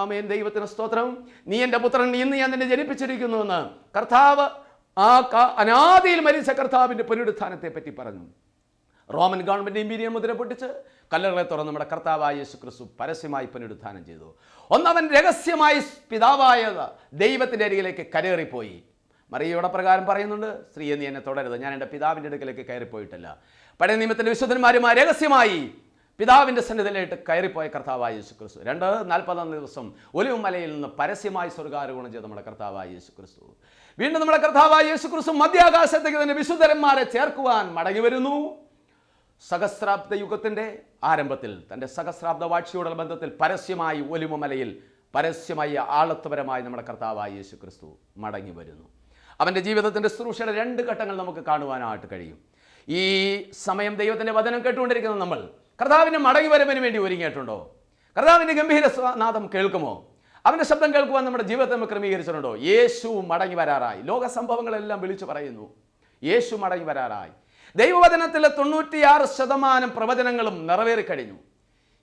ആമേൻ ദൈവത്തിന് സ്തോത്രം, നീ എൻ്റെ പുത്രൻ, ഇന്ന് ഞാൻ നിന്നെ ജനിപ്പിച്ചിരിക്കുന്നു എന്ന് കർത്താവ് ആ അനാദിയിൽ മരിച്ച കർത്താവിൻ്റെ പുനരുത്ഥാനത്തെ പറ്റി പറഞ്ഞു. റോമൻ ഗവൺമെൻറ് ഇമ്പീരിയം മുദ്ര പൊട്ടിച്ച് കല്ലറകളെ തുറന്ന് നമ്മുടെ കർത്താവായ യേശു ക്രിസ്തു പരസ്യമായി പുനരുത്ഥാനം ചെയ്തു. ഒന്നവൻ രഹസ്യമായി പിതാവായ ദൈവത്തിൻ്റെ അരികിലേക്ക് കയറിപ്പോയി. മറിയയുടെ പ്രകാരം പറയുന്നുണ്ട്, സ്ത്രീയെ നീ എന്നെ തുടരുത്, ഞാൻ എൻ്റെ പിതാവിൻ്റെ അടുക്കിലേക്ക് കയറിപ്പോയിട്ടില്ല. പഴയ നിയമത്തിൻ്റെ വിശുദ്ധന്മാരുമായി രഹസ്യമായി പിതാവിൻ്റെ സന്നിധിയിലായിട്ട് കയറിപ്പോയ കർത്താവായ യേശു ക്രിസ്തു 40 ദിവസം ഒലിവ് മലയിൽ നിന്ന് പരസ്യമായി സ്വർഗ്ഗാരോഹണം ചെയ്ത നമ്മുടെ കർത്താവായ യേശു ക്രിസ്തു വീണ്ടും നമ്മുടെ കർത്താവായ യേശു ക്രിസ്തു മധ്യാകാശത്തേക്ക് തന്നെ വിശുദ്ധന്മാരെ ചേർക്കുവാൻ മടങ്ങി വരുന്നു. സഹസ്രാബ്ദ യുഗത്തിൻ്റെ ആരംഭത്തിൽ തൻ്റെ സഹസ്രാബ്ദ വാഴ്ചയോടുള്ള ബന്ധത്തിൽ പരസ്യമായി ഒലിവ് മലയിൽ പരസ്യമായി ആളത്വപരമായി നമ്മുടെ കർത്താവായ യേശു ക്രിസ്തു മടങ്ങി വരുന്നു. അവൻ്റെ ജീവിതത്തിൻ്റെ ശുശ്രൂഷയുടെ 2 ഘട്ടങ്ങൾ നമുക്ക് കാണുവാനായിട്ട് കഴിയും. ഈ സമയം ദൈവത്തിൻ്റെ വചനം കേട്ടുകൊണ്ടിരിക്കുന്ന നമ്മൾ കർത്താവിൻ്റെ മടങ്ങി വരവിന് വേണ്ടി ഒരുങ്ങിയിട്ടുണ്ടോ? കർത്താവിൻ്റെ ഗംഭീര നാദം കേൾക്കുമോ? അവൻ്റെ ശബ്ദം കേൾക്കുവാൻ നമ്മുടെ ജീവിതത്തെ നമ്മൾ ക്രമീകരിച്ചിട്ടുണ്ടോ? യേശു മടങ്ങി വരാറായി. ലോക സംഭവങ്ങളെല്ലാം വിളിച്ചു പറയുന്നു, യേശു മടങ്ങി വരാറായി. ദൈവവചനത്തിലെ 96% പ്രവചനങ്ങളും നിറവേറിക്കഴിഞ്ഞു.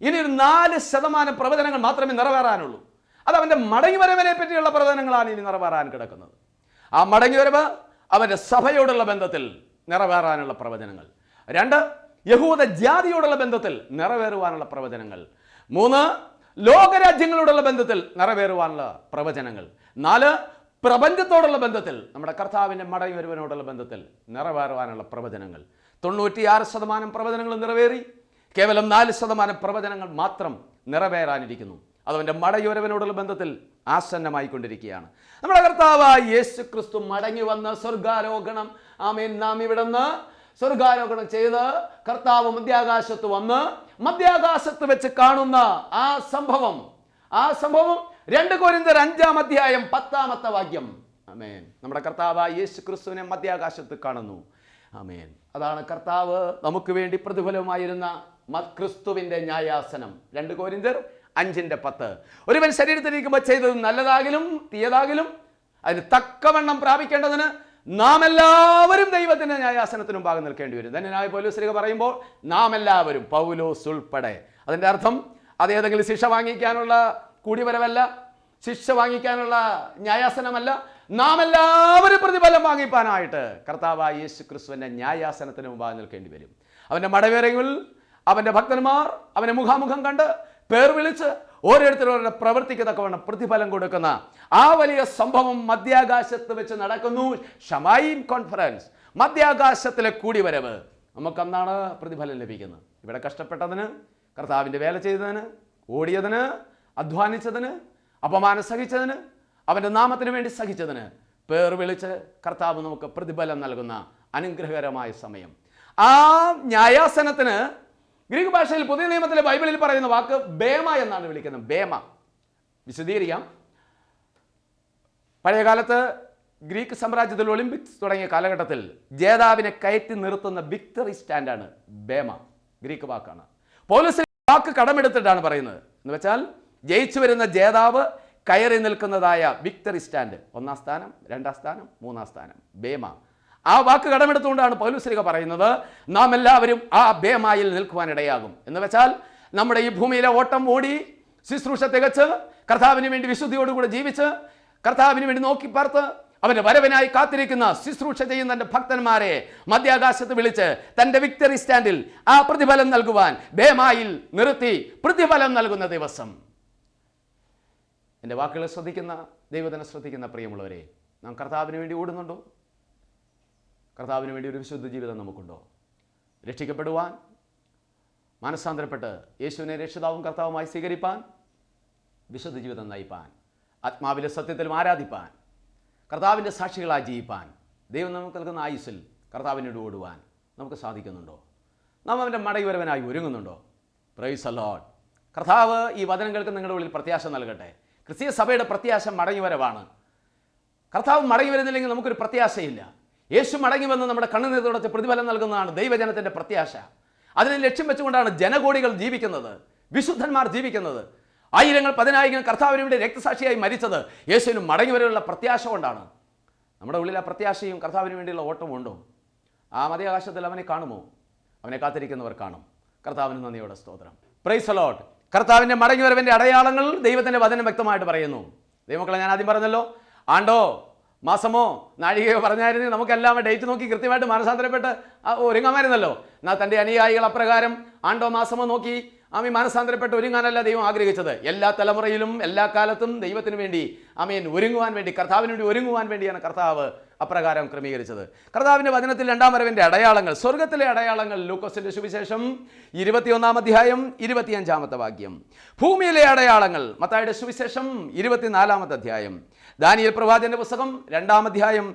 ഇനി ഒരു 4% പ്രവചനങ്ങൾ മാത്രമേ നിറവേറാനുള്ളൂ. അത് അവൻ്റെ മടങ്ങി വരവിനെ പറ്റിയുള്ള പ്രവചനങ്ങളാണ് ഇനി നിറവേറാൻ കിടക്കുന്നത്. ആ മടങ്ങി വരവ് അവൻ്റെ സഭയോടുള്ള ബന്ധത്തിൽ നിറവേറാനുള്ള പ്രവചനങ്ങൾ. 2, യഹൂദ ജാതിയോടുള്ള ബന്ധത്തിൽ നിറവേറുവാനുള്ള പ്രവചനങ്ങൾ. 3, ലോകരാജ്യങ്ങളോടുള്ള ബന്ധത്തിൽ നിറവേറുവാനുള്ള പ്രവചനങ്ങൾ. 4, പ്രപഞ്ചത്തോടുള്ള ബന്ധത്തിൽ നമ്മുടെ കർത്താവിൻ്റെ മടങ്ങി വരുവനോടുള്ള ബന്ധത്തിൽ നിറവേറുവാനുള്ള പ്രവചനങ്ങൾ. 96% പ്രവചനങ്ങൾ നിറവേറി, കേവലം 4% പ്രവചനങ്ങൾ മാത്രം നിറവേറാനിരിക്കുന്നു. അതവൻ്റെ മടങ്ങി വരവിനോടുള്ള ബന്ധത്തിൽ ആസന്നമായിക്കൊണ്ടിരിക്കുകയാണ്. നമ്മുടെ കർത്താവായ യേശു ക്രിസ്തു മടങ്ങി വന്ന് സ്വർഗാരോഹണം ആമേൻ നാം ഇവിടെ നിന്ന് സ്വർഗാരോഹണം ചെയ്ത് കർത്താവ് മധ്യാകാശത്ത് വന്ന് മധ്യാകാശത്ത് വെച്ച് കാണുന്ന ആ സംഭവം 2 കൊരിന്ത്യർ 5-10 വാക്യം. ആമേൻ. നമ്മുടെ കർത്താവായ യേശു ക്രിസ്തുവിനെ മധ്യാകാശത്ത് കാണുന്നു. ആമേൻ. അതാണ് കർത്താവ് നമുക്ക് വേണ്ടി പ്രതിഫലമായിരുന്ന ക്രിസ്തുവിൻ്റെ ന്യായാസനം. 2 കൊരിന്ത്യർ 5:10. ഒരുവൻ ശരീരത്തിലിരിക്കുമ്പോൾ ചെയ്തത് നല്ലതാകിലും തീയതാകിലും അതിന് തക്കവണ്ണം പ്രാപിക്കേണ്ടതിന് നാം എല്ലാവരും ദൈവത്തിൻ്റെ ന്യായാസനത്തിന് മുമ്പാകെ നിൽക്കേണ്ടി വരും. ധന്യനായ പൗലോസ് പറയുമ്പോൾ നാം എല്ലാവരും, പൗലോസ് ഉൾപ്പെടെ. അതിൻ്റെ അർത്ഥം അത് ഏതെങ്കിലും ശിക്ഷ വാങ്ങിക്കാനുള്ള കൂടിവരവല്ല, ശിക്ഷ വാങ്ങിക്കാനുള്ള ന്യായാസനമല്ല. നാം എല്ലാവരും പ്രതിഫലം വാങ്ങിപ്പാനായിട്ട് കർത്താവായ യേശു ക്രിസ്തുവിൻ്റെ ന്യായാസനത്തിന് മുമ്പാകെ നിൽക്കേണ്ടി വരും. അവൻ്റെ മടവേറയിൽ അവൻ്റെ ഭക്തന്മാർ അവനെ മുഖാമുഖം കണ്ട് പേർ വിളിച്ച് ഓരോരുത്തരുടെ പ്രവൃത്തിക്ക് തക്കവണ്ണം പ്രതിഫലം കൊടുക്കുന്ന ആ വലിയ സംഭവം മധ്യാകാശത്ത് വെച്ച് നടക്കുന്നു. ഷമായിം കോൺഫറൻസ്, മധ്യാകാശത്തിലെ കൂടിവരവ്. നമുക്കന്നാണ് പ്രതിഫലം ലഭിക്കുന്നത്. ഇവിടെ കഷ്ടപ്പെട്ടതിന്, കർത്താവിൻ്റെ വേല ചെയ്തതിന്, ഓടിയതിന്, അധ്വാനിച്ചതിന്, അപമാനം സഹിച്ചതിന്, അവൻ്റെ നാമത്തിന് വേണ്ടി സഹിച്ചതിന് പേർ വിളിച്ച് കർത്താവ് നമുക്ക് പ്രതിഫലം നൽകുന്ന അനുഗ്രഹകരമായ സമയം. ആ ന്യായാസനത്തിന് ഗ്രീക്ക് ഭാഷയിൽ പുതിയ നിയമത്തിലെ ബൈബിളിൽ പറയുന്ന വാക്ക് ബേമ എന്നാണ് വിളിക്കുന്നത്. ബേമ വിശദീകരിക്കാം. പഴയകാലത്ത് ഗ്രീക്ക് സാമ്രാജ്യത്തിൽ ഒളിമ്പിക്സ് തുടങ്ങിയ കാലഘട്ടത്തിൽ ജേതാവിനെ കയറ്റി നിർത്തുന്ന വിക്ടറി സ്റ്റാൻഡാണ് ബേമ. ഗ്രീക്ക് വാക്കാണ്. പൗലോസ് വാക്ക് കടമെടുത്തിട്ടാണ് പറയുന്നത്. എന്ന് വെച്ചാൽ ജയിച്ചു വരുന്ന ജേതാവ് കയറി നിൽക്കുന്നതായ വിക്ടറി സ്റ്റാൻഡ്, 1ാം സ്ഥാനം, 2ാം സ്ഥാനം, 3ാം സ്ഥാനം, ബേമ. ആ വാക്ക് കടമെടുത്തുകൊണ്ടാണ് പൗലോസ് ശ്ലീഹ പറയുന്നത്, നാം എല്ലാവരും ആ ബേമായിൽ നിൽക്കുവാനിടയാകും. എന്ന് വെച്ചാൽ നമ്മുടെ ഈ ഭൂമിയിലെ ഓട്ടം ഓടി ശുശ്രൂഷ തികച്ച് കർത്താവിന് വേണ്ടി വിശുദ്ധിയോടുകൂടെ ജീവിച്ച് കർത്താവിന് വേണ്ടി നോക്കി പാർത്ത് അവന്റെ വരവിനായി കാത്തിരിക്കുന്ന ശുശ്രൂഷ ചെയ്യുന്ന തന്റെ ഭക്തന്മാരെ മധ്യാകാശത്ത് വിളിച്ച് തന്റെ വിക്ടറി സ്റ്റാൻഡിൽ ആ പ്രതിഫലം നൽകുവാൻ ബേമായിൽ നിർത്തി പ്രതിഫലം നൽകുന്ന ദിവസം. എൻ്റെ വാക്കുകളെ ശ്രദ്ധിക്കുന്ന, ദൈവത്തിനെ ശ്രദ്ധിക്കുന്ന പ്രിയമുള്ളവരെ, നാം കർത്താവിന് വേണ്ടി ഓടുന്നുണ്ടോ? കർത്താവിന് വേണ്ടി ഒരു വിശുദ്ധ ജീവിതം നമുക്കുണ്ടോ? രക്ഷിക്കപ്പെടുവാൻ, മാനസാന്തരപ്പെട്ട് യേശുവിനെ രക്ഷിതാവും കർത്താവുമായി സ്വീകരിപ്പാൻ, വിശുദ്ധ ജീവിതം നയിപ്പാൻ, ആത്മാവിലെ സത്യത്തിലും ആരാധിപ്പാൻ, കർത്താവിൻ്റെ സാക്ഷികളായി ജീവിപ്പാൻ, ദൈവം നമുക്ക് നൽകുന്ന ആയുസ്സിൽ കർത്താവിനോട് ഓടുവാൻ നമുക്ക് സാധിക്കുന്നുണ്ടോ? നാം അവൻ്റെ മടങ്ങിവരവനായി ഒരുങ്ങുന്നുണ്ടോ? Praise the lord. കർത്താവ് ഈ വചനങ്ങൾക്ക് നിങ്ങളുടെ ഉള്ളിൽ പ്രത്യാശ നൽകട്ടെ. ക്രിസ്തീയ സഭയുടെ പ്രത്യാശ മടങ്ങിവരവാണ്. കർത്താവ് മടങ്ങി വരുന്നില്ലെങ്കിൽ നമുക്കൊരു പ്രത്യാശയില്ല. യേശു മടങ്ങി വന്ന് നമ്മുടെ കണ്ണുനീർ തുടച്ച് പ്രതിഫലം നൽകുന്നതാണ് ദൈവജനത്തിൻ്റെ പ്രത്യാശ. അതിനെ ലക്ഷ്യം വെച്ചുകൊണ്ടാണ് ജനകോടികൾ ജീവിക്കുന്നത്, വിശുദ്ധന്മാർ ജീവിക്കുന്നത്. ആയിരങ്ങൾ പതിനായിരങ്ങൾ കർത്താവിന് വേണ്ടി രക്തസാക്ഷിയായി മരിച്ചത് യേശുവിന് മടങ്ങി വരെയുള്ള പ്രത്യാശ കൊണ്ടാണ്. നമ്മുടെ ഉള്ളിൽ ആ പ്രത്യാശയും കർത്താവിന് വേണ്ടിയുള്ള ഓട്ടവും ഉണ്ടോ? ആ മധ്യാകാശത്തിൽ അവനെ കാണുമോ? അവനെ കാത്തിരിക്കുന്നവർ കാണും. കർത്താവിന് നന്ദിയോടെ സ്തോത്രം. Price the Lord. കർത്താവിൻ്റെ മടങ്ങി വരവിൻ്റെ അടയാളങ്ങൾ ദൈവത്തിൻ്റെ വചനം വ്യക്തമായിട്ട് പറയുന്നു. ദൈവമക്കളെ, ഞാൻ ആദ്യം പറഞ്ഞല്ലോ, ആണ്ടോ മാസമോ നാഴികയോ പറഞ്ഞായിരുന്നു നമുക്കെല്ലാം ഡേറ്റ് നോക്കി കൃത്യമായിട്ട് മാനസാന്തരപ്പെട്ട് ഒരുങ്ങാമായിരുന്നല്ലോ. എന്നാൽ തൻ്റെ അനുയായികൾ അപ്രകാരം ആണ്ടോ മാസമോ നോക്കി ആമീൻ മാനസാന്തരപ്പെട്ട് ഒരുങ്ങാനല്ല ദൈവം ആഗ്രഹിച്ചത്. എല്ലാ തലമുറയിലും എല്ലാ കാലത്തും ദൈവത്തിന് വേണ്ടി ആമീൻ ഒരുങ്ങുവാൻ വേണ്ടി, കർത്താവിന് വേണ്ടി ഒരുങ്ങുവാൻ വേണ്ടിയാണ് കർത്താവ് അപ്രകാരം ക്രമീകരിച്ചത്. കർത്താവിൻ്റെ വചനത്തിൽ 2ാം വരവിൻ്റെ അടയാളങ്ങൾ, സ്വർഗത്തിലെ അടയാളങ്ങൾ, ലൂക്കോസിന്റെ സുവിശേഷം 21-ാം അധ്യായം 25-ാമത്തെ വാക്യം. ഭൂമിയിലെ അടയാളങ്ങൾ, മത്തായിയുടെ സുവിശേഷം 24-ാമത്തെ അധ്യായം. ദാനിയേൽ പ്രവാചകന്റെ പുസ്തകം 2-ാം അധ്യായം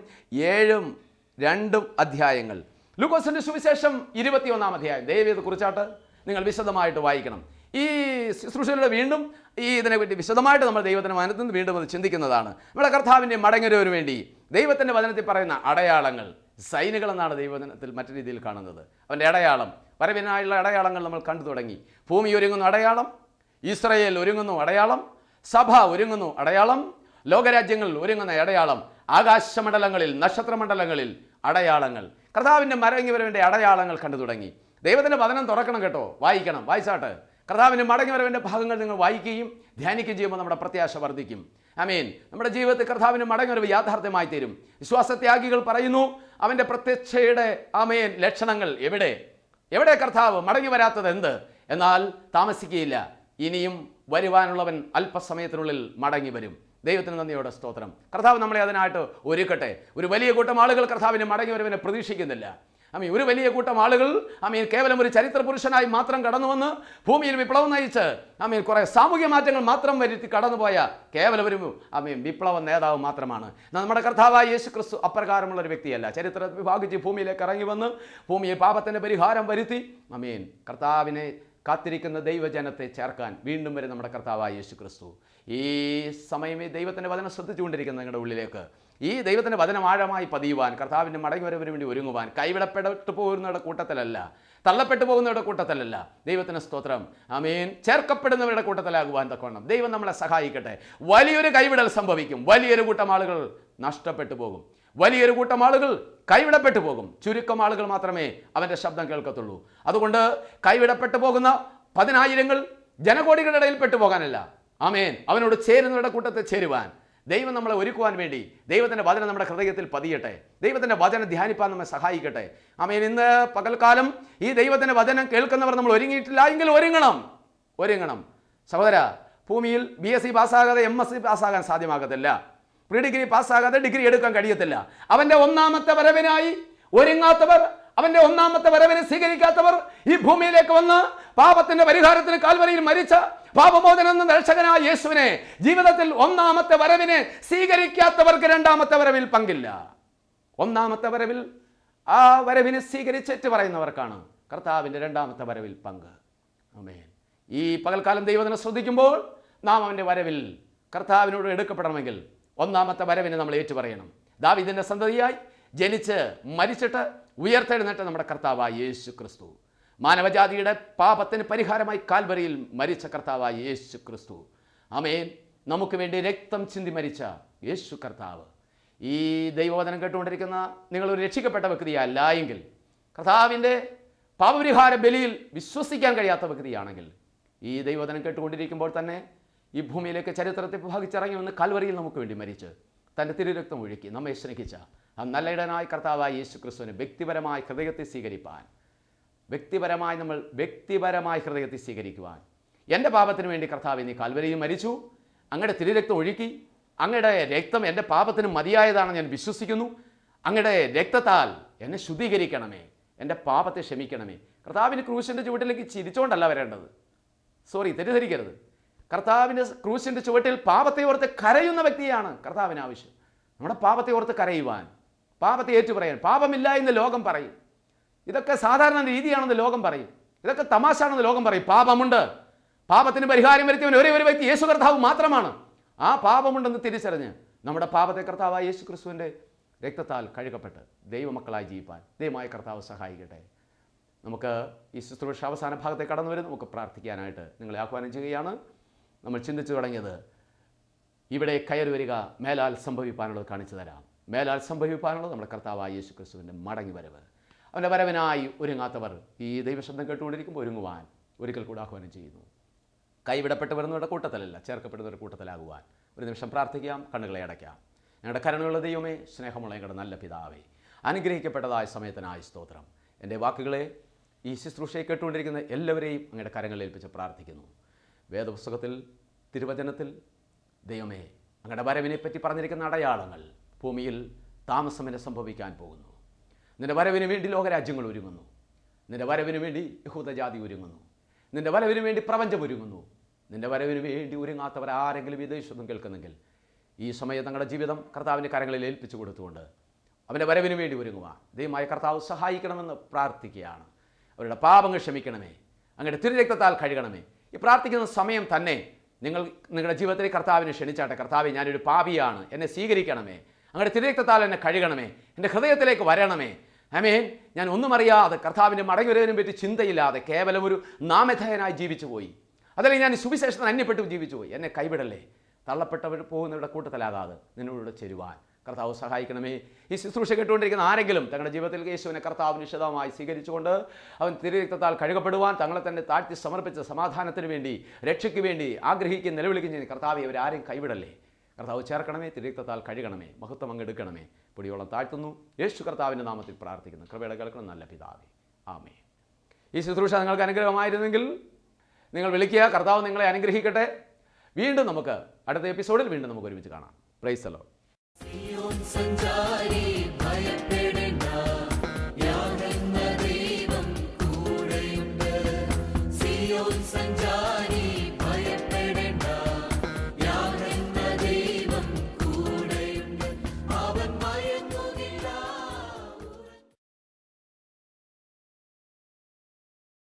7-2 അധ്യായങ്ങൾ. ലൂക്കോസിന്റെ സുവിശേഷം 21-ാം അധ്യായം. ദയവേത് കുറിച്ചാട്ട് നിങ്ങൾ വിശദമായിട്ട് വായിക്കണം. ഈ ശുശ്രൂഷയിലൂടെ വീണ്ടും ഇതിനെപ്പറ്റി വിശദമായിട്ട് നമ്മൾ ദൈവത്തിൻ്റെ വചനത്തിൽ നിന്ന് വീണ്ടും അത് ചിന്തിക്കുന്നതാണ്. നമ്മുടെ കർത്താവിൻ്റെ മടങ്ങുവരവിന് വേണ്ടി ദൈവത്തിൻ്റെ വചനത്തിൽ പറയുന്ന അടയാളങ്ങൾ, സൈനുകൾ എന്നാണ് ദൈവവചനത്തിൽ മറ്റു രീതിയിൽ കാണുന്നത്. അവൻ്റെ അടയാളം, വരവിനായുള്ള അടയാളങ്ങൾ നമ്മൾ കണ്ടു തുടങ്ങി. ഭൂമി ഒരുങ്ങുന്നു അടയാളം, ഇസ്രായേൽ ഒരുങ്ങുന്നു അടയാളം, സഭ ഒരുങ്ങുന്നു അടയാളം, ലോകരാജ്യങ്ങൾ ഒരുങ്ങുന്ന അടയാളം, ആകാശമണ്ഡലങ്ങളിൽ നക്ഷത്രമണ്ഡലങ്ങളിൽ അടയാളങ്ങൾ. കർത്താവിൻ്റെ മടങ്ങിവരവിൻ്റെ അടയാളങ്ങൾ കണ്ടു തുടങ്ങി. ദൈവത്തിൻ്റെ വചനം തുറക്കണം കേട്ടോ, വായിക്കണം, വായിച്ചാട്ട്. കർത്താവിൻ്റെ മടങ്ങിവരവിൻ്റെ ഭാഗങ്ങൾ നിങ്ങൾ വായിക്കുകയും ധ്യാനിക്കുകയും ചെയ്യുമ്പോൾ നമ്മുടെ പ്രത്യാശ വർദ്ധിക്കും. ആമേൻ. നമ്മുടെ ജീവിതത്തിൽ കർത്താവിൻ്റെ മടങ്ങിവരവ് യാഥാർത്ഥ്യമായി തീരും. വിശ്വാസത്യാഗികൾ പറയുന്നു, അവൻ്റെ പ്രത്യക്ഷയുടെ ആമേൻ ലക്ഷണങ്ങൾ എവിടെ കർത്താവ് മടങ്ങി വരാത്തത് എന്ത്? എന്നാൽ താമസിക്കുകയില്ല, ഇനിയും വരുവാനുള്ളവൻ അല്പസമയത്തിനുള്ളിൽ മടങ്ങി വരും. ദൈവത്തിന് നന്ദിയോടെ സ്തോത്രം. കർത്താവ് നമ്മളെ അതിനായിട്ട് ഒരുക്കട്ടെ. ഒരു വലിയ കൂട്ടം ആളുകൾ കർത്താവിൻ്റെ മടങ്ങി വരവിനെ പ്രതീക്ഷിക്കുന്നില്ല. ആമീൻ. ഒരു വലിയ കൂട്ടം ആളുകൾ ആമീൻ കേവലം ഒരു ചരിത്ര പുരുഷനായി മാത്രം കടന്നു വന്ന് ഭൂമിയിൽ വിപ്ലവം നയിച്ച് ആമീൻ കുറേ സാമൂഹ്യ മാറ്റങ്ങൾ മാത്രം വരുത്തി കടന്നുപോയ കേവലം ഒരു ആമീൻ വിപ്ലവ നേതാവ് മാത്രമാണ്. നമ്മുടെ കർത്താവായ യേശു ക്രിസ്തു അപ്രകാരമുള്ള ഒരു വ്യക്തിയല്ല. ചരിത്രത്തെ വിഭാഗിച്ച് ഭൂമിയിലേക്ക് ഇറങ്ങി വന്ന് ഭൂമിയിൽ പാപത്തിൻ്റെ പരിഹാരം വരുത്തി ആമീൻ കർത്താവിനെ കാത്തിരിക്കുന്ന ദൈവജനത്തെ ചേർക്കാൻ വീണ്ടും വരെ നമ്മുടെ കർത്താവായ യേശു ക്രിസ്തു. ഈ സമയം ഈ ദൈവത്തിൻ്റെ വചനം ശ്രദ്ധിച്ചുകൊണ്ടിരിക്കുന്ന നിങ്ങളുടെ ഉള്ളിലേക്ക് ഈ ദൈവത്തിൻ്റെ വചനം ആഴമായി പതിയുവാൻ, കർത്താവിൻ്റെ മടങ്ങിവരവിന് വേണ്ടി ഒരുങ്ങുവാൻ, കൈവിടപ്പെട്ടു പോകുന്നവരുടെ കൂട്ടത്തിലല്ല, തള്ളപ്പെട്ടു പോകുന്നവരുടെ കൂട്ടത്തിലല്ല. ദൈവത്തിന് സ്തോത്രം. ആമേൻ. ചേർക്കപ്പെടുന്നവരുടെ കൂട്ടത്തിലാകുവാൻ തക്കവണ്ണം ദൈവം നമ്മളെ സഹായിക്കട്ടെ. വലിയൊരു കൈവിടൽ സംഭവിക്കും. വലിയൊരു കൂട്ടം ആളുകൾ നഷ്ടപ്പെട്ടു പോകും. വലിയൊരു കൂട്ടം ആളുകൾ കൈവിടപ്പെട്ടു പോകും. ചുരുക്കം ആളുകൾ മാത്രമേ അവൻ്റെ ശബ്ദം കേൾക്കത്തുള്ളൂ. അതുകൊണ്ട് കൈവിടപ്പെട്ടു പോകുന്ന 10,000 ജനകോടികളുടെ ഇടയിൽ പെട്ടുപോകാനല്ല, ആമേൻ, അവനോട് ചേരുന്നവരുടെ കൂട്ടത്തിൽ ചേരുവാൻ ദൈവം നമ്മളെ ഒരുക്കുവാൻ വേണ്ടി ദൈവത്തിൻ്റെ വചനം നമ്മുടെ ഹൃദയത്തിൽ പതിയട്ടെ. ദൈവത്തിൻ്റെ വചനം ധ്യാനിപ്പാൻ നമ്മെ സഹായിക്കട്ടെ. ആമേൻ. ഇന്ന് പകൽക്കാലം ഈ ദൈവത്തിൻ്റെ വചനം കേൾക്കുന്നവർ നമ്മൾ ഒരുങ്ങിയിട്ടില്ല എങ്കിൽ ഒരുങ്ങണം. സഹോദര, ഭൂമിയിൽ BSc പാസ്സാകാതെ MSc പാസ്സാകാൻ സാധ്യമാകത്തില്ല. പ്രീ ഡിഗ്രി പാസ്സാകാതെ ഡിഗ്രി എടുക്കാൻ കഴിയത്തില്ല. അവൻ്റെ ഒന്നാമത്തെ വരവിനായി ഒരുങ്ങാത്തവർ, അവൻ്റെ ഒന്നാമത്തെ വരവിനെ സ്വീകരിക്കാത്തവർ, ഈ ഭൂമിയിലേക്ക് വന്ന് പാപത്തിന്റെ പരിഹാരത്തിന് കാൽവരിയിൽ മരിച്ച പാപമോചനം എന്ന രക്ഷകനായ യേശുവിനെ ജീവിതത്തിൽ ഒന്നാമത്തെ വരവിനെ സ്വീകരിക്കാത്തവർക്ക് രണ്ടാമത്തെ വരവിൽ പങ്കില്ല. ഒന്നാമത്തെ വരവിൽ ആ വരവിനെ സ്വീകരിച്ചേറ്റ് പറയുന്നവർക്കാണ് കർത്താവിൻ്റെ രണ്ടാമത്തെ വരവിൽ പങ്ക്. ആമേൻ. ഈ പകൽക്കാലം ദൈവത്തിനെ ശ്രദ്ധിക്കുമ്പോൾ നാം അവൻ്റെ വരവിൽ കർത്താവിനോട് എടുക്കപ്പെടണമെങ്കിൽ ഒന്നാമത്തെ വരവിനെ നമ്മൾ ഏറ്റുപറയണം. ദാവീദിൻ്റെ സന്തതിയായി ജനിച്ച് മരിച്ചിട്ട് ഉയർത്തെഴുന്നേറ്റ നമ്മുടെ കർത്താവായ യേശു ക്രിസ്തു, മാനവജാതിയുടെ പാപത്തിന് പരിഹാരമായി കാൽവരിയിൽ മരിച്ച കർത്താവായ യേശു ക്രിസ്തു. ആമേൻ. നമുക്ക് വേണ്ടി രക്തം ചിന്തി മരിച്ച യേശു കർത്താവ്. ഈ ദൈവവചനം കേട്ടുകൊണ്ടിരിക്കുന്ന നിങ്ങളൊരു രക്ഷിക്കപ്പെട്ട വ്യക്തിയല്ല എങ്കിൽ, കർത്താവിൻ്റെ പാപപരിഹാര ബലിയിൽ വിശ്വസിക്കാൻ കഴിയാത്ത വ്യക്തിയാണെങ്കിൽ, ഈ ദൈവവചനം കേട്ടുകൊണ്ടിരിക്കുമ്പോൾ തന്നെ ഈ ഭൂമിയിലേക്ക് ചരിത്രത്തെ ഭാഗിച്ചിറങ്ങി വന്ന് കാൽവരിയിൽ നമുക്ക് വേണ്ടി മരിച്ച് തൻ്റെ തിരുരക്തം ഒഴുക്കി നമ്മെ സ്നേഹിച്ച ആ നല്ല ഇടനായ കർത്താവായ യേശു ക്രിസ്തുവിനെ വ്യക്തിപരമായി ഹൃദയത്തിൽ സ്വീകരിപ്പാൻ, വ്യക്തിപരമായി ഹൃദയത്തിൽ സ്വീകരിക്കുവാൻ, എൻ്റെ പാപത്തിന് വേണ്ടി കർത്താവ് നീ കാൽവരിയിൽ മരിച്ചു, അങ്ങയുടെ തിരുരക്തം ഒഴുക്കി, അങ്ങയുടെ രക്തം എൻ്റെ പാപത്തിന് മതിയായതാണെന്ന് ഞാൻ വിശ്വസിക്കുന്നു, അങ്ങയുടെ രക്തത്താൽ എന്നെ ശുദ്ധീകരിക്കണമേ, എൻ്റെ പാപത്തെ ക്ഷമിക്കണമേ. കർത്താവിൻ്റെ ക്രൂശിൻ്റെ ചുവട്ടിലേക്ക് ചിരിച്ചുകൊണ്ടല്ല വരേണ്ടത്. തെറ്റിദ്ധരിക്കരുത്. കർത്താവിൻ്റെ ക്രൂശിൻ്റെ ചുവട്ടിൽ പാപത്തെ ഓർത്ത് കരയുന്ന വ്യക്തിയാണ് കർത്താവിന് ആവശ്യം. നമ്മുടെ പാപത്തെ ഓർത്ത് കരയുവാൻ, പാപത്തെ ഏറ്റുപറയാൻ. പാപമില്ല എന്ന് ലോകം പറയും, ഇതൊക്കെ സാധാരണ രീതിയാണെന്ന് ലോകം പറയും, ഇതൊക്കെ തമാശയാണെന്ന് ലോകം പറയും. പാപമുണ്ട്, പാപത്തിന് പരിഹാരം വരുത്തിയവൻ ഒരേ ഒരു വ്യക്തി യേശു കർത്താവ് മാത്രമാണ്. ആ പാപമുണ്ടെന്ന് തിരിച്ചറിഞ്ഞ് നമ്മുടെ പാപത്തെ കർത്താവായ യേശു ക്രിസ്തുവിൻ്റെ രക്തത്താൽ കഴുകപ്പെട്ട് ദൈവമക്കളായി ജീവിപ്പാൻ ദൈവമായ കർത്താവ് സഹായിക്കട്ടെ. നമുക്ക് ഈ ശുശ്രൂഷ അവസാന ഭാഗത്തേക്ക് കടന്നു വരും. നമുക്ക് പ്രാർത്ഥിക്കാനായിട്ട് നിങ്ങളെ ആഹ്വാനം ചെയ്യുകയാണ്. നമ്മൾ ചിന്തിച്ചു തുടങ്ങിയത്, ഇവിടെ കയറി വരിക മേലാൽ സംഭവിപ്പാനുള്ളത് കാണിച്ചു തരാം. മേലാൽ സംഭവിപ്പാനുള്ളത് നമ്മുടെ കർത്താവായ യേശു ക്രിസ്തുവിൻ്റെ മടങ്ങി വരവ്. അവൻ്റെ വരവിനായി ഒരുങ്ങാത്തവർ ഈ ദൈവശബ്ദം കേട്ടുകൊണ്ടിരിക്കുമ്പോൾ ഒരുങ്ങുവാൻ ഒരിക്കൽ കൂടെ ആഹ്വാനം ചെയ്യുന്നു. കൈവിടപ്പെട്ട് വരുന്നവരുടെ കൂട്ടത്തിലല്ല, ചേർക്കപ്പെടുന്നവരുടെ കൂട്ടത്തിലാകുവാൻ ഒരു നിമിഷം പ്രാർത്ഥിക്കാം. കണ്ണുകളെ അടയ്ക്കാം. ഞങ്ങളുടെ കരുണയുള്ള ദൈവമേ, സ്നേഹമുള്ള ഞങ്ങളുടെ നല്ല പിതാവേ, അനുഗ്രഹിക്കപ്പെട്ടതായ സമയത്തിനായി സ്തോത്രം. എൻ്റെ വാക്കുകളെ ഈ ശുശ്രൂഷയെ കേട്ടുകൊണ്ടിരിക്കുന്ന എല്ലാവരെയും അങ്ങയുടെ കരങ്ങളിൽ ഏൽപ്പിച്ച് പ്രാർത്ഥിക്കുന്നു. വേദപുസ്തകത്തിൽ, തിരുവചനത്തിൽ ദൈവമേ, അങ്ങയുടെ വരവിനെപ്പറ്റി പറഞ്ഞിരിക്കുന്ന അടയാളങ്ങൾ ഭൂമിയിൽ താമസമെന്നെ സംഭവിക്കാൻ പോകുന്നു. നിൻ്റെ വരവിന് വേണ്ടി ലോകരാജ്യങ്ങൾ ഒരുങ്ങുന്നു, നിൻ്റെ വരവിന് വേണ്ടി യഹൂദജാതി ഒരുങ്ങുന്നു, നിൻ്റെ വരവിന് വേണ്ടി പ്രപഞ്ചം ഒരുങ്ങുന്നു. നിൻ്റെ വരവിന് വേണ്ടി ഒരുങ്ങാത്തവർ ആരെങ്കിലും വിദേശത്തും കേൾക്കുന്നെങ്കിൽ ഈ സമയം തങ്ങളുടെ ജീവിതം കർത്താവിൻ്റെ കരങ്ങളിൽ ഏൽപ്പിച്ചു കൊടുത്തുകൊണ്ട് അവൻ്റെ വരവിന് വേണ്ടി ഒരുങ്ങുവാൻ ദൈവമായ കർത്താവ് സഹായിക്കണമെന്ന് പ്രാർത്ഥിക്കുകയാണ്. അവരുടെ പാപങ്ങൾ ക്ഷമിക്കണമേ, അങ്ങയുടെ തിരുരക്തത്താൽ കഴുകണമേ. ഈ പ്രാർത്ഥിക്കുന്ന സമയം തന്നെ നിങ്ങളുടെ ജീവിതത്തിൽ കർത്താവിനെ ക്ഷണിച്ചാട്ടെ. കർത്താവെ, ഞാനൊരു പാപിയാണ്, എന്നെ സ്വീകരിക്കണമേ, അങ്ങയുടെ തിരുരക്തത്താൽ എന്നെ കഴുകണമേ, എൻ്റെ ഹൃദയത്തിലേക്ക് വരണമേ. ആമേൻ. ഞാൻ ഒന്നും അറിയാതെ കർത്താവിൻ്റെ മടങ്ങിവരവിനെ പറ്റി ചിന്തയില്ലാതെ കേവലം ഒരു നാമധേയനായി ജീവിച്ചു പോയി, അതല്ലെങ്കിൽ ഞാൻ സുവിശേഷത്തിന് അന്യപ്പെട്ടു ജീവിച്ചു പോയി. എന്നെ കൈവിടല്ലേ. തള്ളപ്പെട്ടവർ പോകുന്നവരുടെ കൂട്ടത്തിലാകാതെ നിന്നോട് ചേരുവാൻ കർത്താവ് സഹായിക്കണമേ. ഈ ശുശ്രൂഷ കേട്ടുകൊണ്ടിരിക്കുന്ന ആരെങ്കിലും തങ്ങളുടെ ജീവിതത്തിൽ യേശുവിനെ കർത്താവ് നിശ്ചിതമായി സ്വീകരിച്ചുകൊണ്ട് അവൻ തിരുരക്തത്താൽ കഴുകപ്പെടുവാൻ തങ്ങളെ തന്നെ താഴ്ത്തി സമർപ്പിച്ച് സമാധാനത്തിന് വേണ്ടി, രക്ഷയ്ക്ക് വേണ്ടി ആഗ്രഹിക്കുകയും നിലവിളിക്കുകയും ചെയ്യുന്ന കർത്താവെ, അവരാരെയും കൈവിടല്ലേ. കർത്താവ് ചേർക്കണമേ, തിരുരക്തത്താൽ കഴുകണമേ, മഹത്വം അങ്ങെടുക്കണമേ. പൊടിയോളം താഴ്ത്തുന്നു, യേശു കർത്താവിൻ്റെ നാമത്തിൽ പ്രാർത്ഥിക്കുന്നു. കൃപയുടെ കേൾക്കണം നല്ല പിതാവേ, ആമേൻ. ഈ ശുശ്രൂഷ നിങ്ങൾക്ക് അനുഗ്രഹമായിരുന്നെങ്കിൽ നിങ്ങൾ വിളിക്കുക. കർത്താവ് നിങ്ങളെ അനുഗ്രഹിക്കട്ടെ. വീണ്ടും നമുക്ക് അടുത്ത എപ്പിസോഡിൽ വീണ്ടും നമുക്ക് ഒരുമിച്ച് കാണാം. Price the Lord.